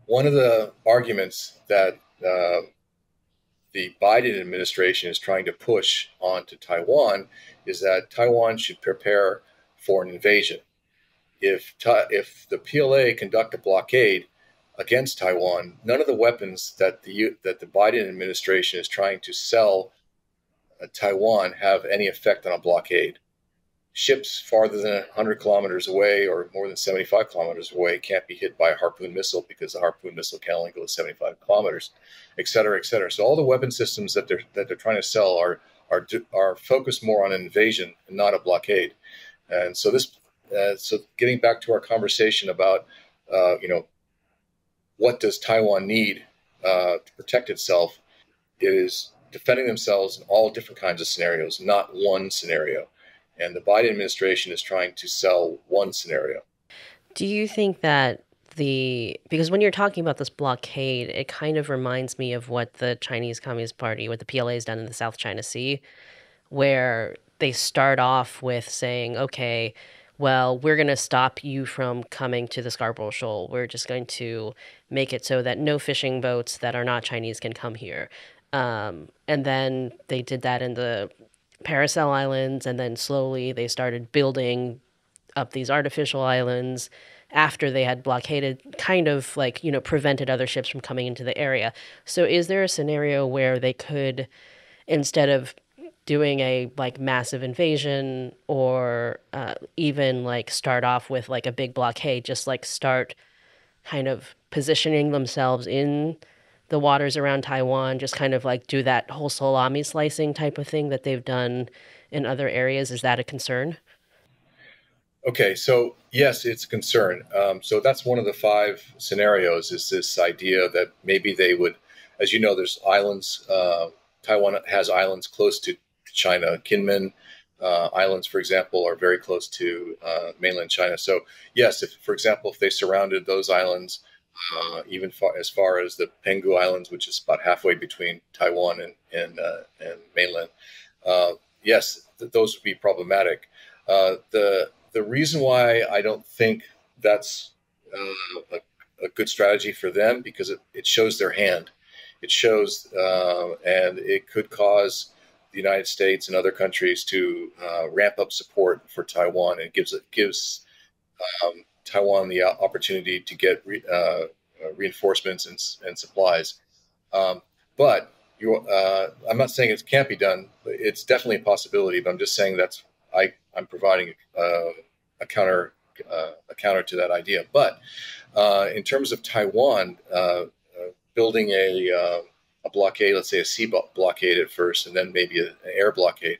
one of the arguments that the Biden administration is trying to push onto Taiwan is that Taiwan should prepare for an invasion. If the PLA conduct a blockade against Taiwan, none of the weapons that the Biden administration is trying to sell Taiwan have any effect on a blockade. Ships farther than 100 kilometers away or more than 75 kilometers away can't be hit by a Harpoon missile because the Harpoon missile can only go 75 kilometers, et cetera, et cetera. So all the weapon systems that they're trying to sell are focused more on an invasion and not a blockade. And so so getting back to our conversation about what does Taiwan need to protect itself, is defending themselves in all different kinds of scenarios, not one scenario. And the Biden administration is trying to sell one scenario. Do you think that because when you're talking about this blockade, it kind of reminds me of what the Chinese Communist Party, what the PLA has done in the South China Sea, where they start off with saying, okay, well, we're going to stop you from coming to the Scarborough Shoal. We're just going to make it so that no fishing boats that are not Chinese can come here. And then they did that in the Paracel Islands, and then slowly they started building up these artificial islands after they had blockaded, kind of like, prevented other ships from coming into the area. So is there a scenario where they could, instead of doing a massive invasion or even start off with a big blockade, just start kind of positioning themselves in the waters around Taiwan, just kind of like do that whole salami slicing type of thing that they've done in other areas? Is that a concern? Okay, so yes, it's a concern. So that's one of the five scenarios is this idea that maybe they would, as you know, there's islands. Taiwan has islands close to China. Kinmen Islands, for example, are very close to mainland China. So yes, if, for example, if they surrounded those islands, even as far as the Penghu Islands, which is about halfway between Taiwan and mainland, uh, yes, those would be problematic. The reason why I don't think that's a good strategy for them because it shows their hand. It shows, and it could cause the United States and other countries to ramp up support for Taiwan, and gives Taiwan the opportunity to get reinforcements and supplies. Um, but I'm not saying it can't be done. It's definitely a possibility. But I'm just saying I'm providing a counter a counter to that idea. But in terms of Taiwan building a blockade, let's say a sea blockade at first, and then maybe an air blockade,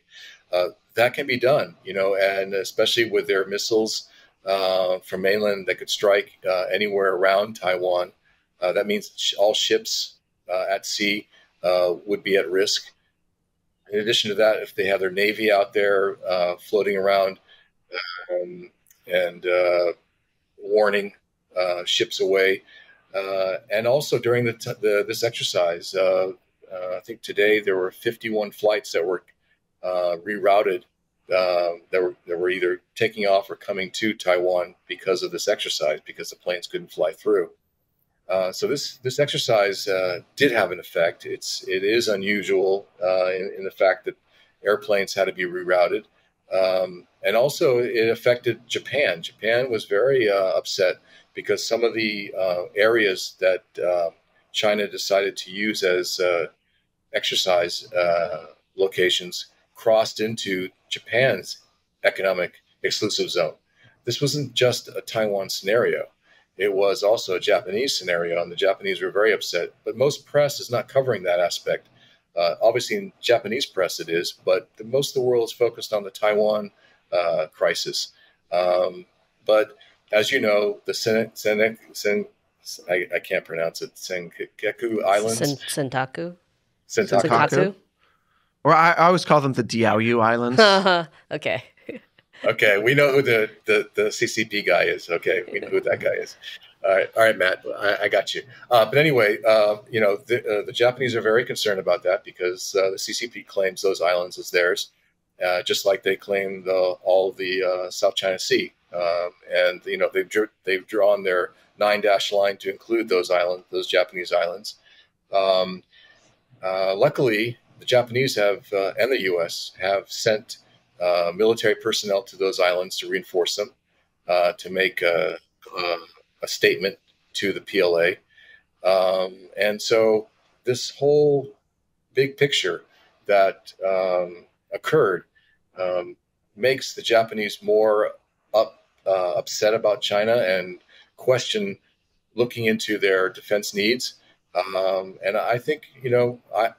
that can be done. And especially with their missiles from mainland that could strike anywhere around Taiwan. That means all ships at sea would be at risk. In addition to that, if they have their Navy out there floating around and warning ships away, and also during this exercise, I think today there were 51 flights that were rerouted, that were either taking off or coming to Taiwan because of this exercise, because the planes couldn't fly through. So this exercise did have an effect. It is unusual in the fact that airplanes had to be rerouted, and also it affected Japan. Japan was very upset because some of the areas that China decided to use as exercise locations crossed into Japan's economic exclusive zone. This wasn't just a Taiwan scenario. It was also a Japanese scenario, and the Japanese were very upset. But most press is not covering that aspect. Obviously, in Japanese press it is, but most of the world is focused on the Taiwan crisis. But as you know, the I can't pronounce it, Senkaku Islands. Sentaku? Senkaku? Or I always call them the Diaoyu Islands. Okay. Okay, we know who the CCP guy is. Okay, we know who that guy is. All right, Matt, I got you. But anyway, the Japanese are very concerned about that because the CCP claims those islands as theirs, just like they claim all of the South China Sea. And they've drawn their 9-dash line to include those Japanese islands. Luckily, the Japanese have and the U.S. have sent military personnel to those islands to reinforce them, to make a statement to the PLA. And so this whole big picture that occurred makes the Japanese more upset about China and question looking into their defense needs. And I think,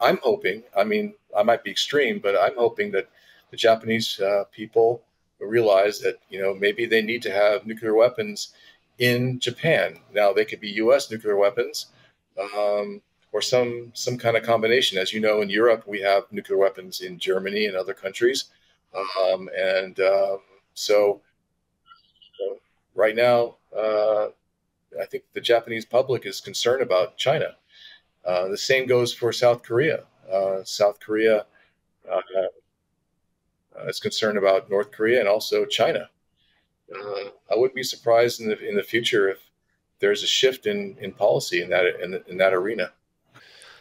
I'm hoping, I mean, I might be extreme, but I'm hoping that the Japanese people realize that, maybe they need to have nuclear weapons in Japan. Now, they could be U.S. nuclear weapons, or some kind of combination. As you know, in Europe, we have nuclear weapons in Germany and other countries. So right now, I think the Japanese public is concerned about China. The same goes for South Korea. South Korea is concerned about North Korea and also China. I wouldn't be surprised in the future if there's a shift in policy in that arena.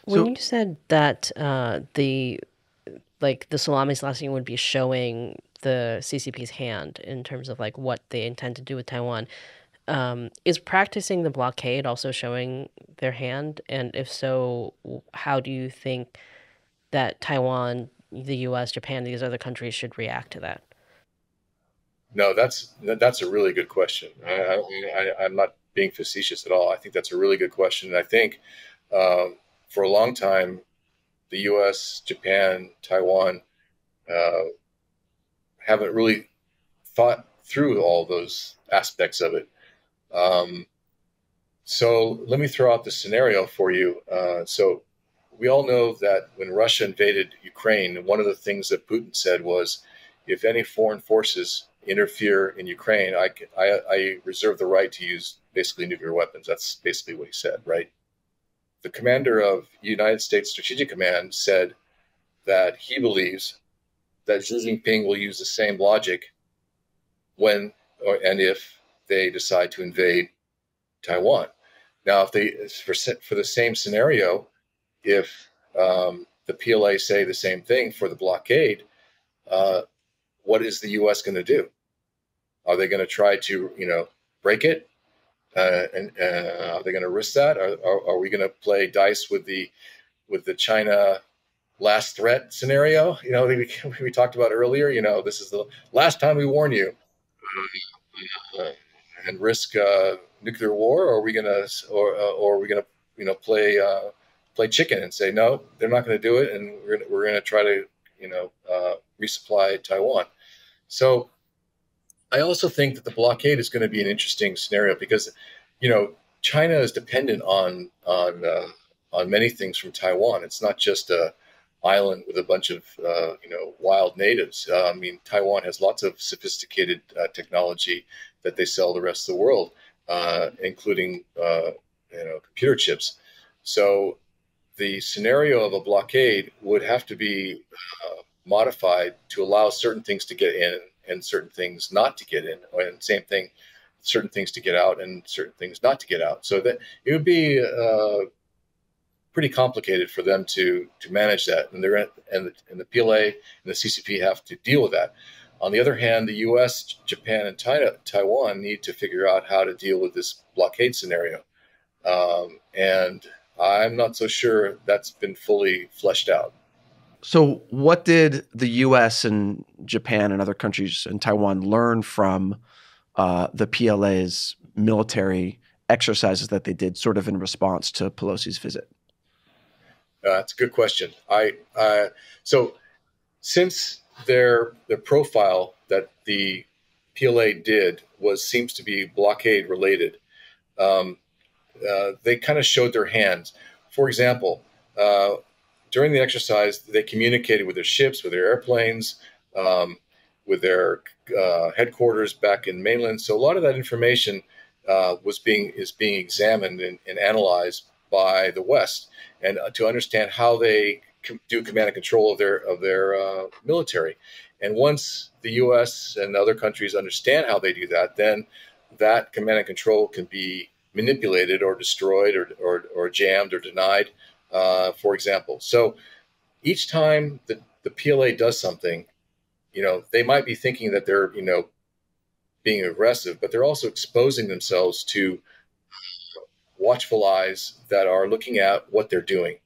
When you said that the salami slicing would be showing the CCP's hand in terms of like what they intend to do with Taiwan, is practicing the blockade also showing their hand? And if so, how do you think that Taiwan, the U.S., Japan, these other countries should react to that? No, that's a really good question. I'm not being facetious at all. I think that's a really good question. And I think for a long time, the U.S., Japan, Taiwan haven't really thought through all those aspects of it. So let me throw out the scenario for you. So we all know that when Russia invaded Ukraine, one of the things that Putin said was, if any foreign forces interfere in Ukraine, I reserve the right to use basically nuclear weapons. That's basically what he said, right? The commander of United States Strategic Command said that he believes that Xi Jinping will use the same logic when and if they decide to invade Taiwan. Now, if they, for the same scenario, if the PLA say the same thing for the blockade, what is the U.S. going to do? Are they going to try to, break it? And are they going to risk that? Are we going to play dice with the China last threat scenario? We talked about earlier. This is the last time we warn you, and risk nuclear war. Or are we going to, or are we going to, play chicken and say no, they're not going to do it, and we're going to try to, resupply Taiwan. So I also think that the blockade is going to be an interesting scenario because, China is dependent on many things from Taiwan. It's not just a island with a bunch of wild natives. Taiwan has lots of sophisticated technology that they sell the rest of the world, including computer chips. So the scenario of a blockade would have to be modified to allow certain things to get in and certain things not to get in, and same thing, certain things to get out and certain things not to get out. So that it would be pretty complicated for them to manage that, and the PLA and the CCP have to deal with that. On the other hand, the U.S., Japan, and Taiwan need to figure out how to deal with this blockade scenario, and I'm not so sure that's been fully fleshed out. So what did the U.S. and Japan and other countries and Taiwan learn from the PLA's military exercises that they did sort of in response to Pelosi's visit? That's a good question. So since their profile that the PLA did seems to be blockade related, they kind of showed their hands. For example, during the exercise, they communicated with their ships, with their airplanes, with their headquarters back in mainland. So a lot of that information is being examined and analyzed by the West, and to understand how they do command and control of their military. And once the U.S. and other countries understand how they do that, then that command and control can be manipulated or destroyed or jammed or denied, for example. So each time the PLA does something, they might be thinking that they're, being aggressive, but they're also exposing themselves to watchful eyes that are looking at what they're doing.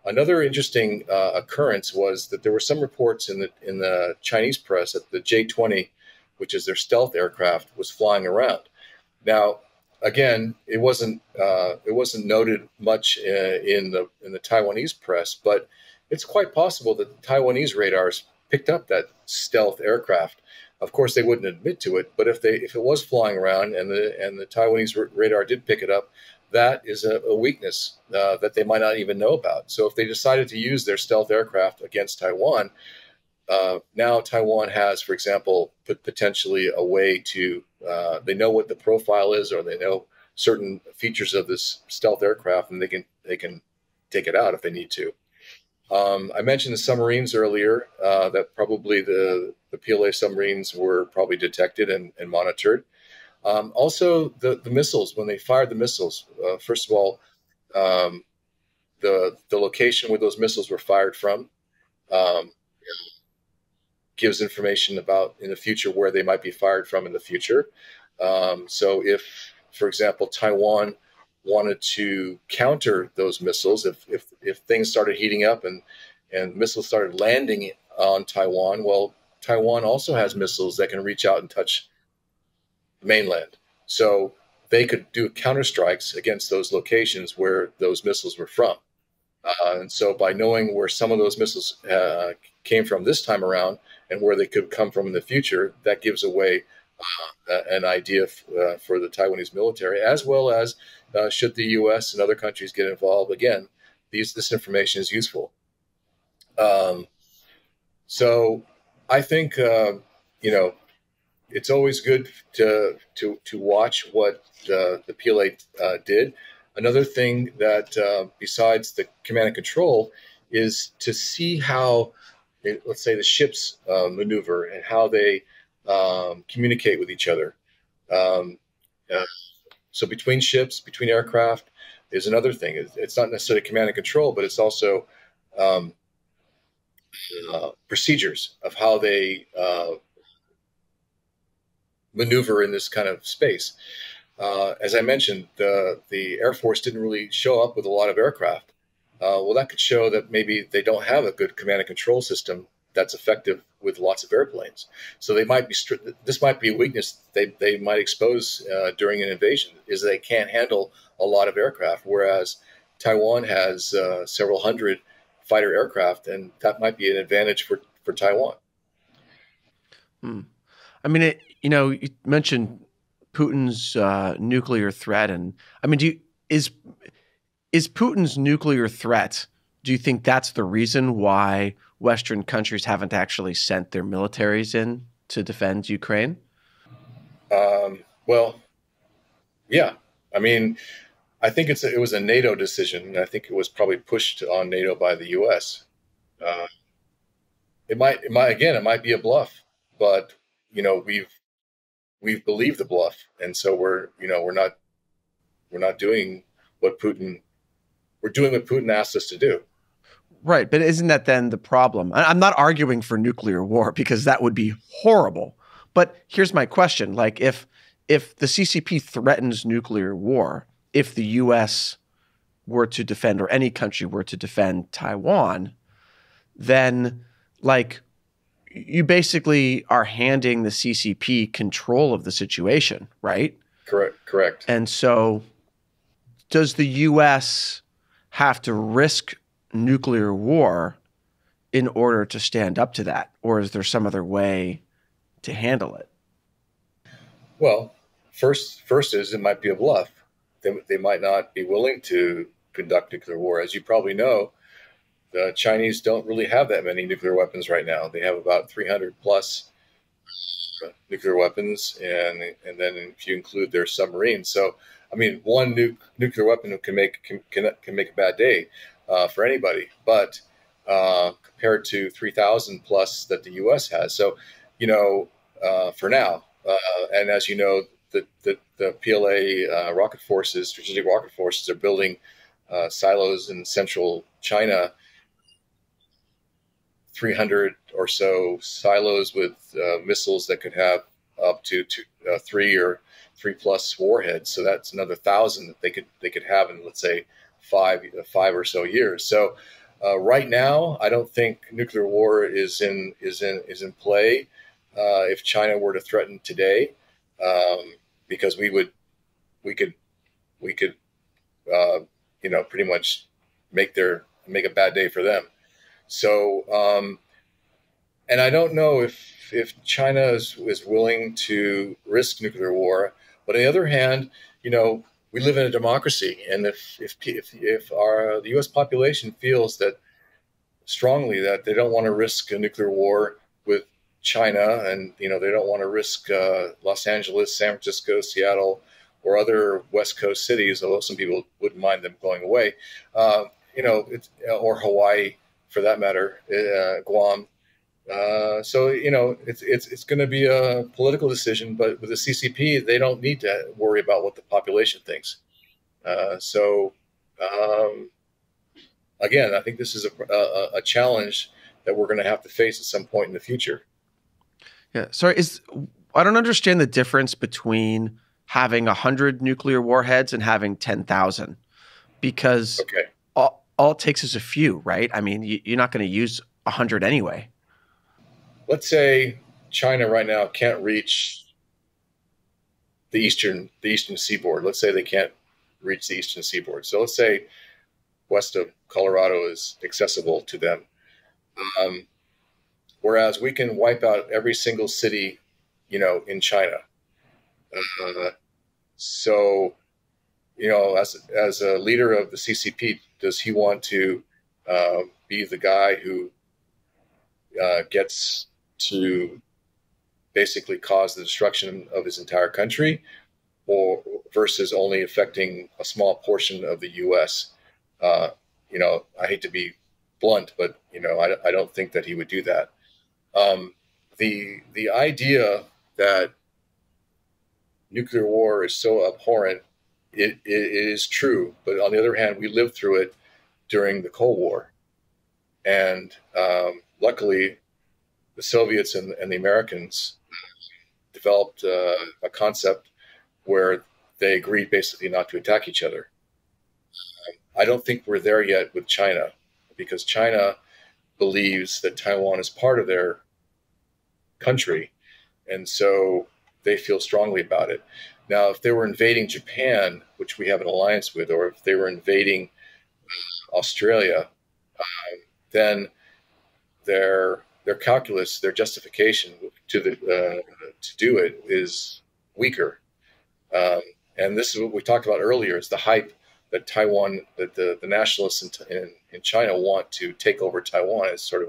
Another interesting occurrence was that there were some reports in the Chinese press that the J-20, which is their stealth aircraft, was flying around. Now, again, it wasn't noted much in the Taiwanese press, but it's quite possible that the Taiwanese radars picked up that stealth aircraft. Of course, they wouldn't admit to it, but if it was flying around and the Taiwanese radar did pick it up, that is a weakness that they might not even know about. So if they decided to use their stealth aircraft against Taiwan, now Taiwan has, for example, potentially a way to, they know what the profile is, or they know certain features of this stealth aircraft, and they can take it out if they need to. I mentioned the submarines earlier, that probably the PLA submarines were probably detected and monitored. Also, the missiles, when they fired the missiles, first of all, the location where those missiles were fired from gives information about in the future where they might be fired from in the future. So if, for example, Taiwan wanted to counter those missiles, if things started heating up and missiles started landing on Taiwan, well, Taiwan also has missiles that can reach out and touch mainland. So they could do counterstrikes against those locations where those missiles were from. And so by knowing where some of those missiles came from this time around and where they could come from in the future, that gives away an idea for the Taiwanese military, as well as should the U.S. and other countries get involved. Again, this information is useful. So I think, it's always good to watch what the PLA did. Another thing that, besides the command and control, is to see how, let's say, the ships maneuver and how they communicate with each other. So between ships, between aircraft, is another thing. It's not necessarily command and control, but it's also procedures of how they maneuver in this kind of space. As I mentioned, the Air Force didn't really show up with a lot of aircraft. Well, that could show that maybe they don't have a good command and control system that's effective with lots of airplanes. So they might be this might be a weakness they might expose during an invasion, is they can't handle a lot of aircraft, whereas Taiwan has several hundred fighter aircraft, and that might be an advantage for Taiwan. I mean, you mentioned Putin's nuclear threat, and I mean, is Putin's nuclear threat? Do you think that's the reason why Western countries haven't actually sent their militaries in to defend Ukraine? Well, yeah. I mean, I think it was a NATO decision. I think it was probably pushed on NATO by the U.S. It might be a bluff, but we've believed the bluff, and so we're not doing what Putin. We're doing what Putin asked us to do. Right, but isn't that then the problem? I'm not arguing for nuclear war because that would be horrible. But here's my question: like, if the CCP threatens nuclear war, if the U.S. were to defend, or any country were to defend Taiwan, then like you basically are handing the CCP control of the situation, right? Correct. And so, does the U.S. have to risk nuclear war in order to stand up to that? Or is there some other way to handle it? Well, first is it might be a bluff. They might not be willing to conduct nuclear war. As you probably know, the Chinese don't really have that many nuclear weapons right now. They have about 300 plus nuclear weapons, and then if you include their submarines. So, I mean, one nuclear weapon can make a bad day for anybody, but compared to 3,000 plus that the U.S. has. So, for now, and as you know, the PLA rocket forces, strategic rocket forces, are building silos in central China. 300 or so silos with missiles that could have up to 3 plus warheads. So that's another 1,000 that they could have in, let's say, five or so years. So right now, I don't think nuclear war is in play if China were to threaten today, because we could pretty much make a bad day for them. So, and I don't know if China is willing to risk nuclear war. But on the other hand, we live in a democracy, and if the U.S. population feels that strongly that they don't want to risk a nuclear war with China, and they don't want to risk Los Angeles, San Francisco, Seattle, or other West Coast cities, although some people wouldn't mind them going away, or Hawaii, for that matter, Guam. So it's going to be a political decision, but with the CCP, they don't need to worry about what the population thinks. Again, I think this is a challenge that we're going to have to face at some point in the future. Yeah. Sorry, I don't understand the difference between having 100 nuclear warheads and having 10,000, because all it takes is a few, right? I mean, you're not going to use 100 anyway. Let's say China right now can't reach the eastern seaboard. Let's say they can't reach the eastern seaboard. So let's say west of Colorado is accessible to them. Whereas we can wipe out every single city, in China. So, as a leader of the CCP, does he want to be the guy who gets to basically cause the destruction of his entire country, or versus only affecting a small portion of the U.S.? I hate to be blunt, but I don't think that he would do that. The idea that nuclear war is so abhorrent, it is true. But on the other hand, we lived through it during the Cold War, and luckily, the Soviets and the Americans developed a concept where they agreed basically not to attack each other. I don't think we're there yet with China, because China believes that Taiwan is part of their country, and so they feel strongly about it. Now, if they were invading Japan, which we have an alliance with, or if they were invading Australia, then their calculus, their justification to do it is weaker. And this is what we talked about earlier: is the hype that the nationalists in China want to take over Taiwan. It's sort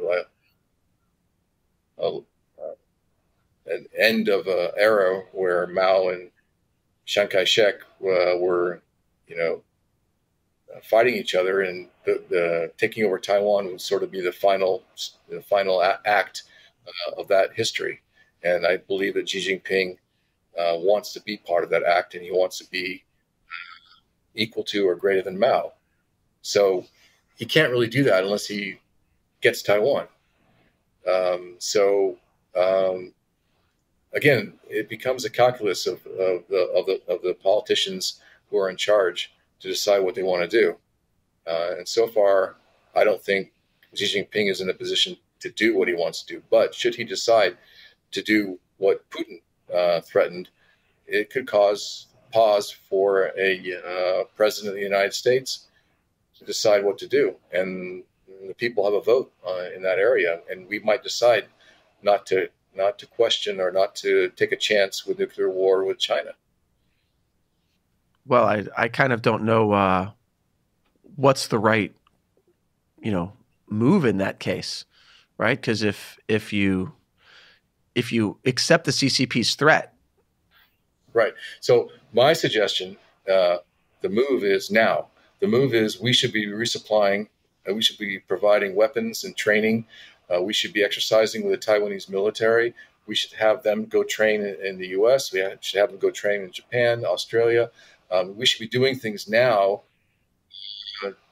of an end of an era where Mao and Chiang Kai-shek were, fighting each other, and the taking over Taiwan would sort of be the final act of that history. And I believe that Xi Jinping wants to be part of that act, and he wants to be equal to or greater than Mao. So he can't really do that unless he gets Taiwan. Again, it becomes a calculus of the politicians who are in charge to decide what they want to do. And so far, I don't think Xi Jinping is in a position to do what he wants to do. But should he decide to do what Putin threatened, it could cause pause for a president of the United States to decide what to do. And the people have a vote in that area. And we might decide not to question or not to take a chance with nuclear war with China. Well, I kind of don't know what's the right, move in that case, right? Because if you accept the CCP's threat, right. So my suggestion, the move is now. The move is we should be resupplying. We should be providing weapons and training. We should be exercising with the Taiwanese military. We should have them go train in the U.S. We should have them go train in Japan, Australia. We should be doing things now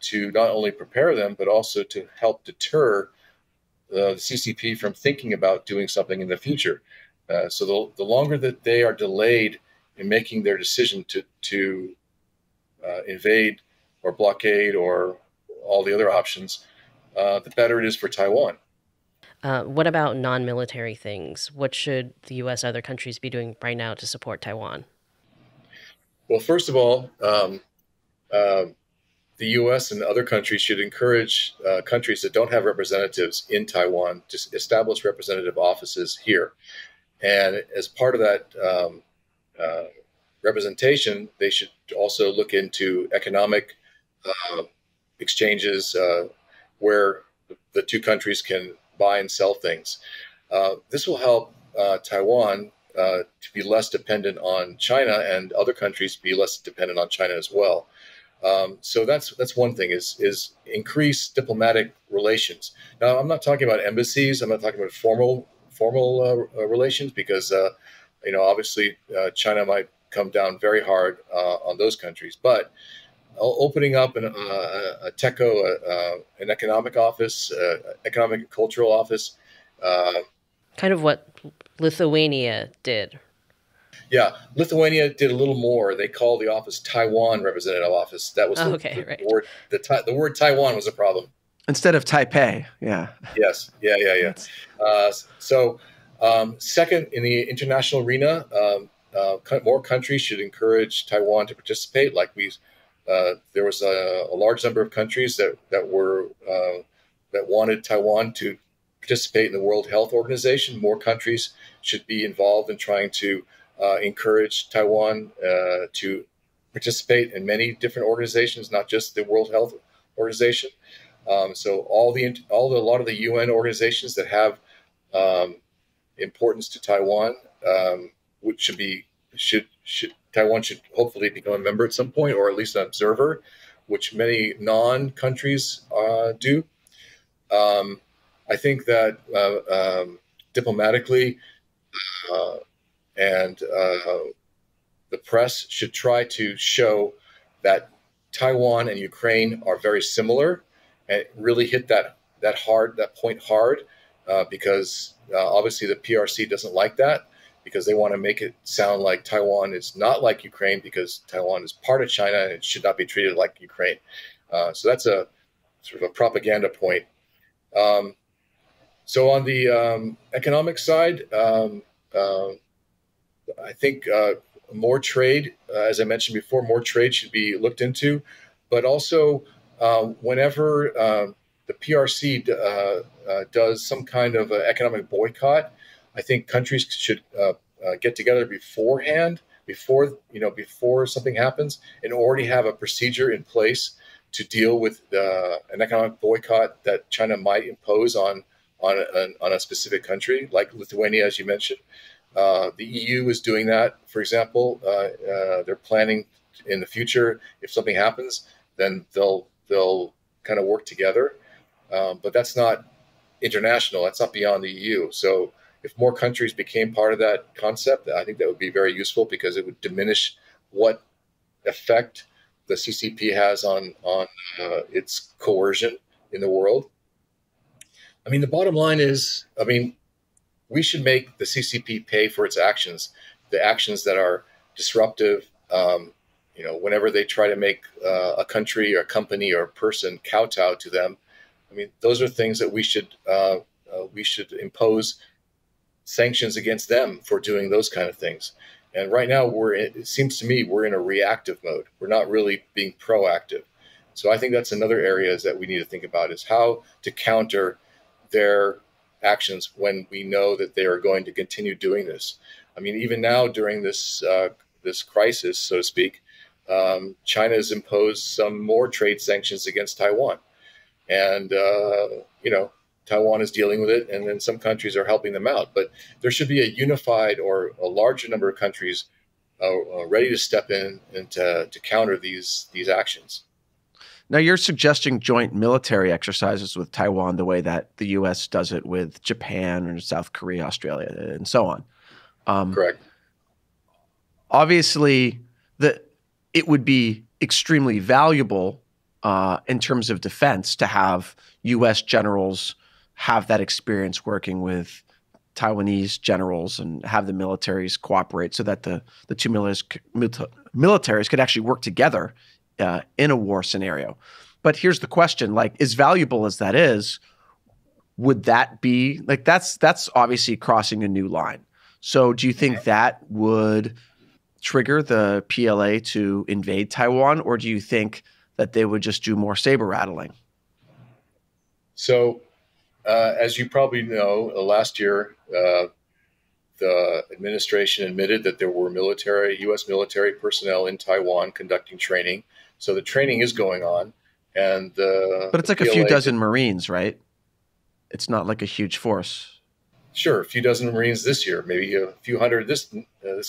to not only prepare them, but also to help deter the CCP from thinking about doing something in the future. So the longer that they are delayed in making their decision to invade or blockade or all the other options, the better it is for Taiwan. What about non-military things? What should the U.S. other countries be doing right now to support Taiwan? Well, first of all, the U.S. and other countries should encourage countries that don't have representatives in Taiwan to establish representative offices here. And as part of that representation, they should also look into economic exchanges where the two countries can buy and sell things. This will help Taiwan to be less dependent on China, and other countries be less dependent on China as well. So that's one thing, is increase diplomatic relations. Now, I'm not talking about embassies. I'm not talking about formal relations, because obviously China might come down very hard on those countries. But opening up a TECO, an economic office, economic and cultural office. Kind of what Lithuania did. Yeah, Lithuania did a little more. They called the office Taiwan Representative Office. That was right. The word. The word Taiwan was a problem. Instead of Taipei, yeah. Yes, yeah. So second, in the international arena, more countries should encourage Taiwan to participate. Like there was a large number of countries that wanted Taiwan to participate in the World Health Organization. More countries should be involved in trying to encourage Taiwan to participate in many different organizations, not just the World Health Organization. So a lot of the UN organizations that have importance to Taiwan, which Taiwan should hopefully become a member at some point, or at least an observer, which many non-countries do. I think that diplomatically and the press should try to show that Taiwan and Ukraine are very similar, and really hit that point hard, because obviously the PRC doesn't like that, because they want to make it sound like Taiwan is not like Ukraine, because Taiwan is part of China and it should not be treated like Ukraine. So that's a sort of a propaganda point. So on the economic side, I think more trade, as I mentioned before, more trade should be looked into. But also, whenever the PRC does some kind of economic boycott, I think countries should get together beforehand, before something happens, and already have a procedure in place to deal with an economic boycott that China might impose on a specific country, like Lithuania, as you mentioned. The EU is doing that, for example. They're planning in the future, if something happens, then they'll kind of work together. But that's not international. That's not beyond the EU. So if more countries became part of that concept, I think that would be very useful, because it would diminish what effect the CCP has on its coercion in the world. I mean, the bottom line is, we should make the CCP pay for its actions, the actions that are disruptive. Whenever they try to make a country or a company or a person kowtow to them, those are things that we should impose sanctions against them for doing those kind of things. And right now, it seems to me we're in a reactive mode. We're not really being proactive. So I think that's another area that we need to think about, is how to counter their actions when we know that they are going to continue doing this. Even now during this crisis, so to speak, China has imposed some more trade sanctions against Taiwan, and Taiwan is dealing with it, and then some countries are helping them out. But there should be a unified or a larger number of countries ready to step in and to counter these actions. Now, you're suggesting joint military exercises with Taiwan the way that the U.S. does it with Japan or South Korea, Australia, and so on. Correct. Obviously, it would be extremely valuable in terms of defense to have U.S. generals have that experience working with Taiwanese generals and have the militaries cooperate, so that the two militaries could actually work together in a war scenario. But here's the question, as valuable as that is, would that be that's obviously crossing a new line. So do you think that would trigger the PLA to invade Taiwan, or do you think that they would just do more saber rattling? So as you probably know, last year, the administration admitted that there were U.S. military personnel in Taiwan conducting training. So the training is going on, but it's like a few dozen Marines, right? It's not like a huge force. Sure, a few dozen Marines this year, maybe a few hundred this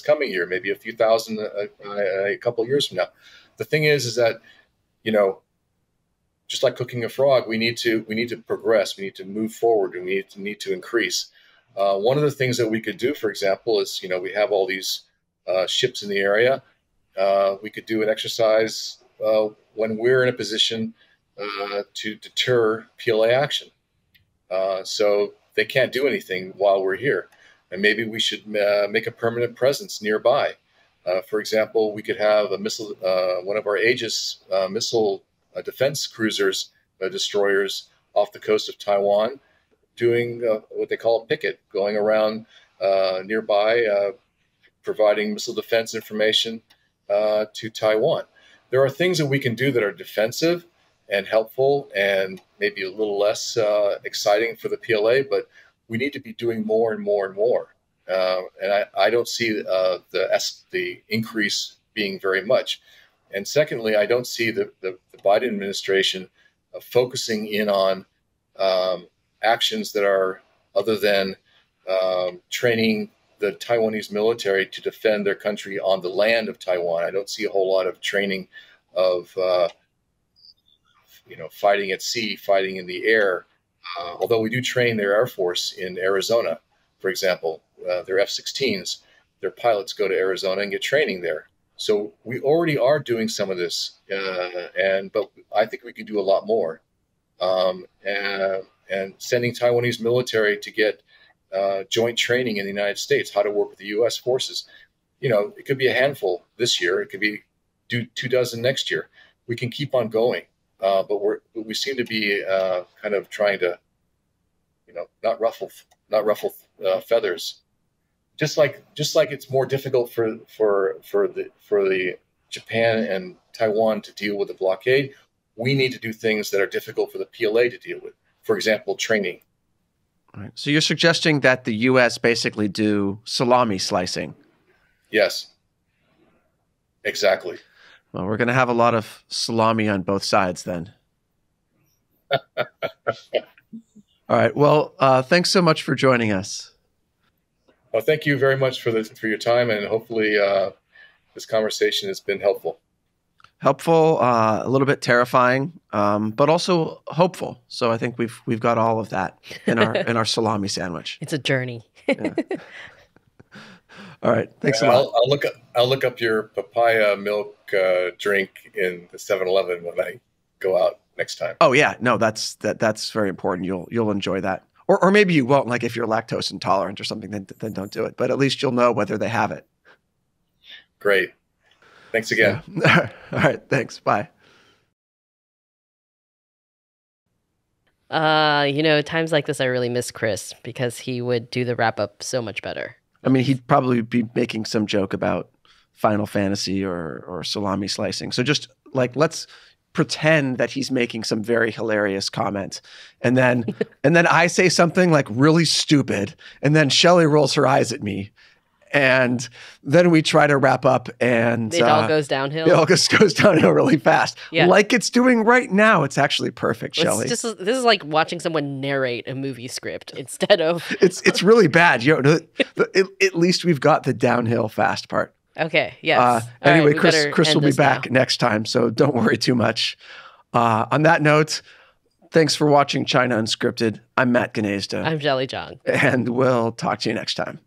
coming year, maybe a few thousand a couple of years from now. The thing is that just like cooking a frog, we need to progress, we need to move forward, and we need to increase. One of the things that we could do, for example, is we have all these ships in the area. We could do an exercise when we're in a position to deter PLA action. So they can't do anything while we're here. And maybe we should make a permanent presence nearby. For example, we could have a missile, one of our Aegis missile defense cruisers, destroyers off the coast of Taiwan, doing what they call a picket, going around nearby, providing missile defense information to Taiwan. There are things that we can do that are defensive and helpful and maybe a little less exciting for the PLA, but we need to be doing more and more and more. And I don't see the increase being very much. And secondly, I don't see the Biden administration focusing in on actions that are other than training the Taiwanese military to defend their country on the land of Taiwan. I don't see a whole lot of training of fighting at sea, fighting in the air. Although we do train their Air Force in Arizona, for example, their F-16s, their pilots go to Arizona and get training there. So we already are doing some of this, but I think we can do a lot more. And sending Taiwanese military to get joint training in the United States, how to work with the U.S. forces. It could be a handful this year. It could be 24 next year. We can keep on going, but we seem to be kind of trying to, not ruffle feathers. Just like it's more difficult for the Japan and Taiwan to deal with the blockade, we need to do things that are difficult for the PLA to deal with. For example, training. All right. So you're suggesting that the U.S. basically do salami slicing? Yes, exactly. Well, we're going to have a lot of salami on both sides then. All right. Well, thanks so much for joining us. Well, thank you very much for your time, and hopefully this conversation has been helpful. Helpful, a little bit terrifying, but also hopeful. So I think we've got all of that in our salami sandwich. It's a journey. Yeah. All right, thanks a lot. I'll look up your papaya milk drink in the 7-Eleven when I go out next time. Oh yeah, no, that's very important. You'll enjoy that, or maybe you won't. Like if you're lactose intolerant or something, then don't do it. But at least you'll know whether they have it. Great. Thanks again. Yeah. All right. Thanks. Bye. Times like this, I really miss Chris because he would do the wrap up so much better. I mean, he'd probably be making some joke about Final Fantasy or salami slicing. So just let's pretend that he's making some very hilarious comment. And then I say something like really stupid. And then Shelley rolls her eyes at me. And then we try to wrap up, and it all goes downhill. It all just goes downhill really fast, like it's doing right now. It's actually perfect, Shelley. This is like watching someone narrate a movie script instead of. It's really bad. At least we've got the downhill fast part. Okay. Yes. Anyway, Chris will be back next time, so don't worry too much. On that note, thanks for watching China Unscripted. I'm Matt Gnezda. I'm Shelley Zhang. And we'll talk to you next time.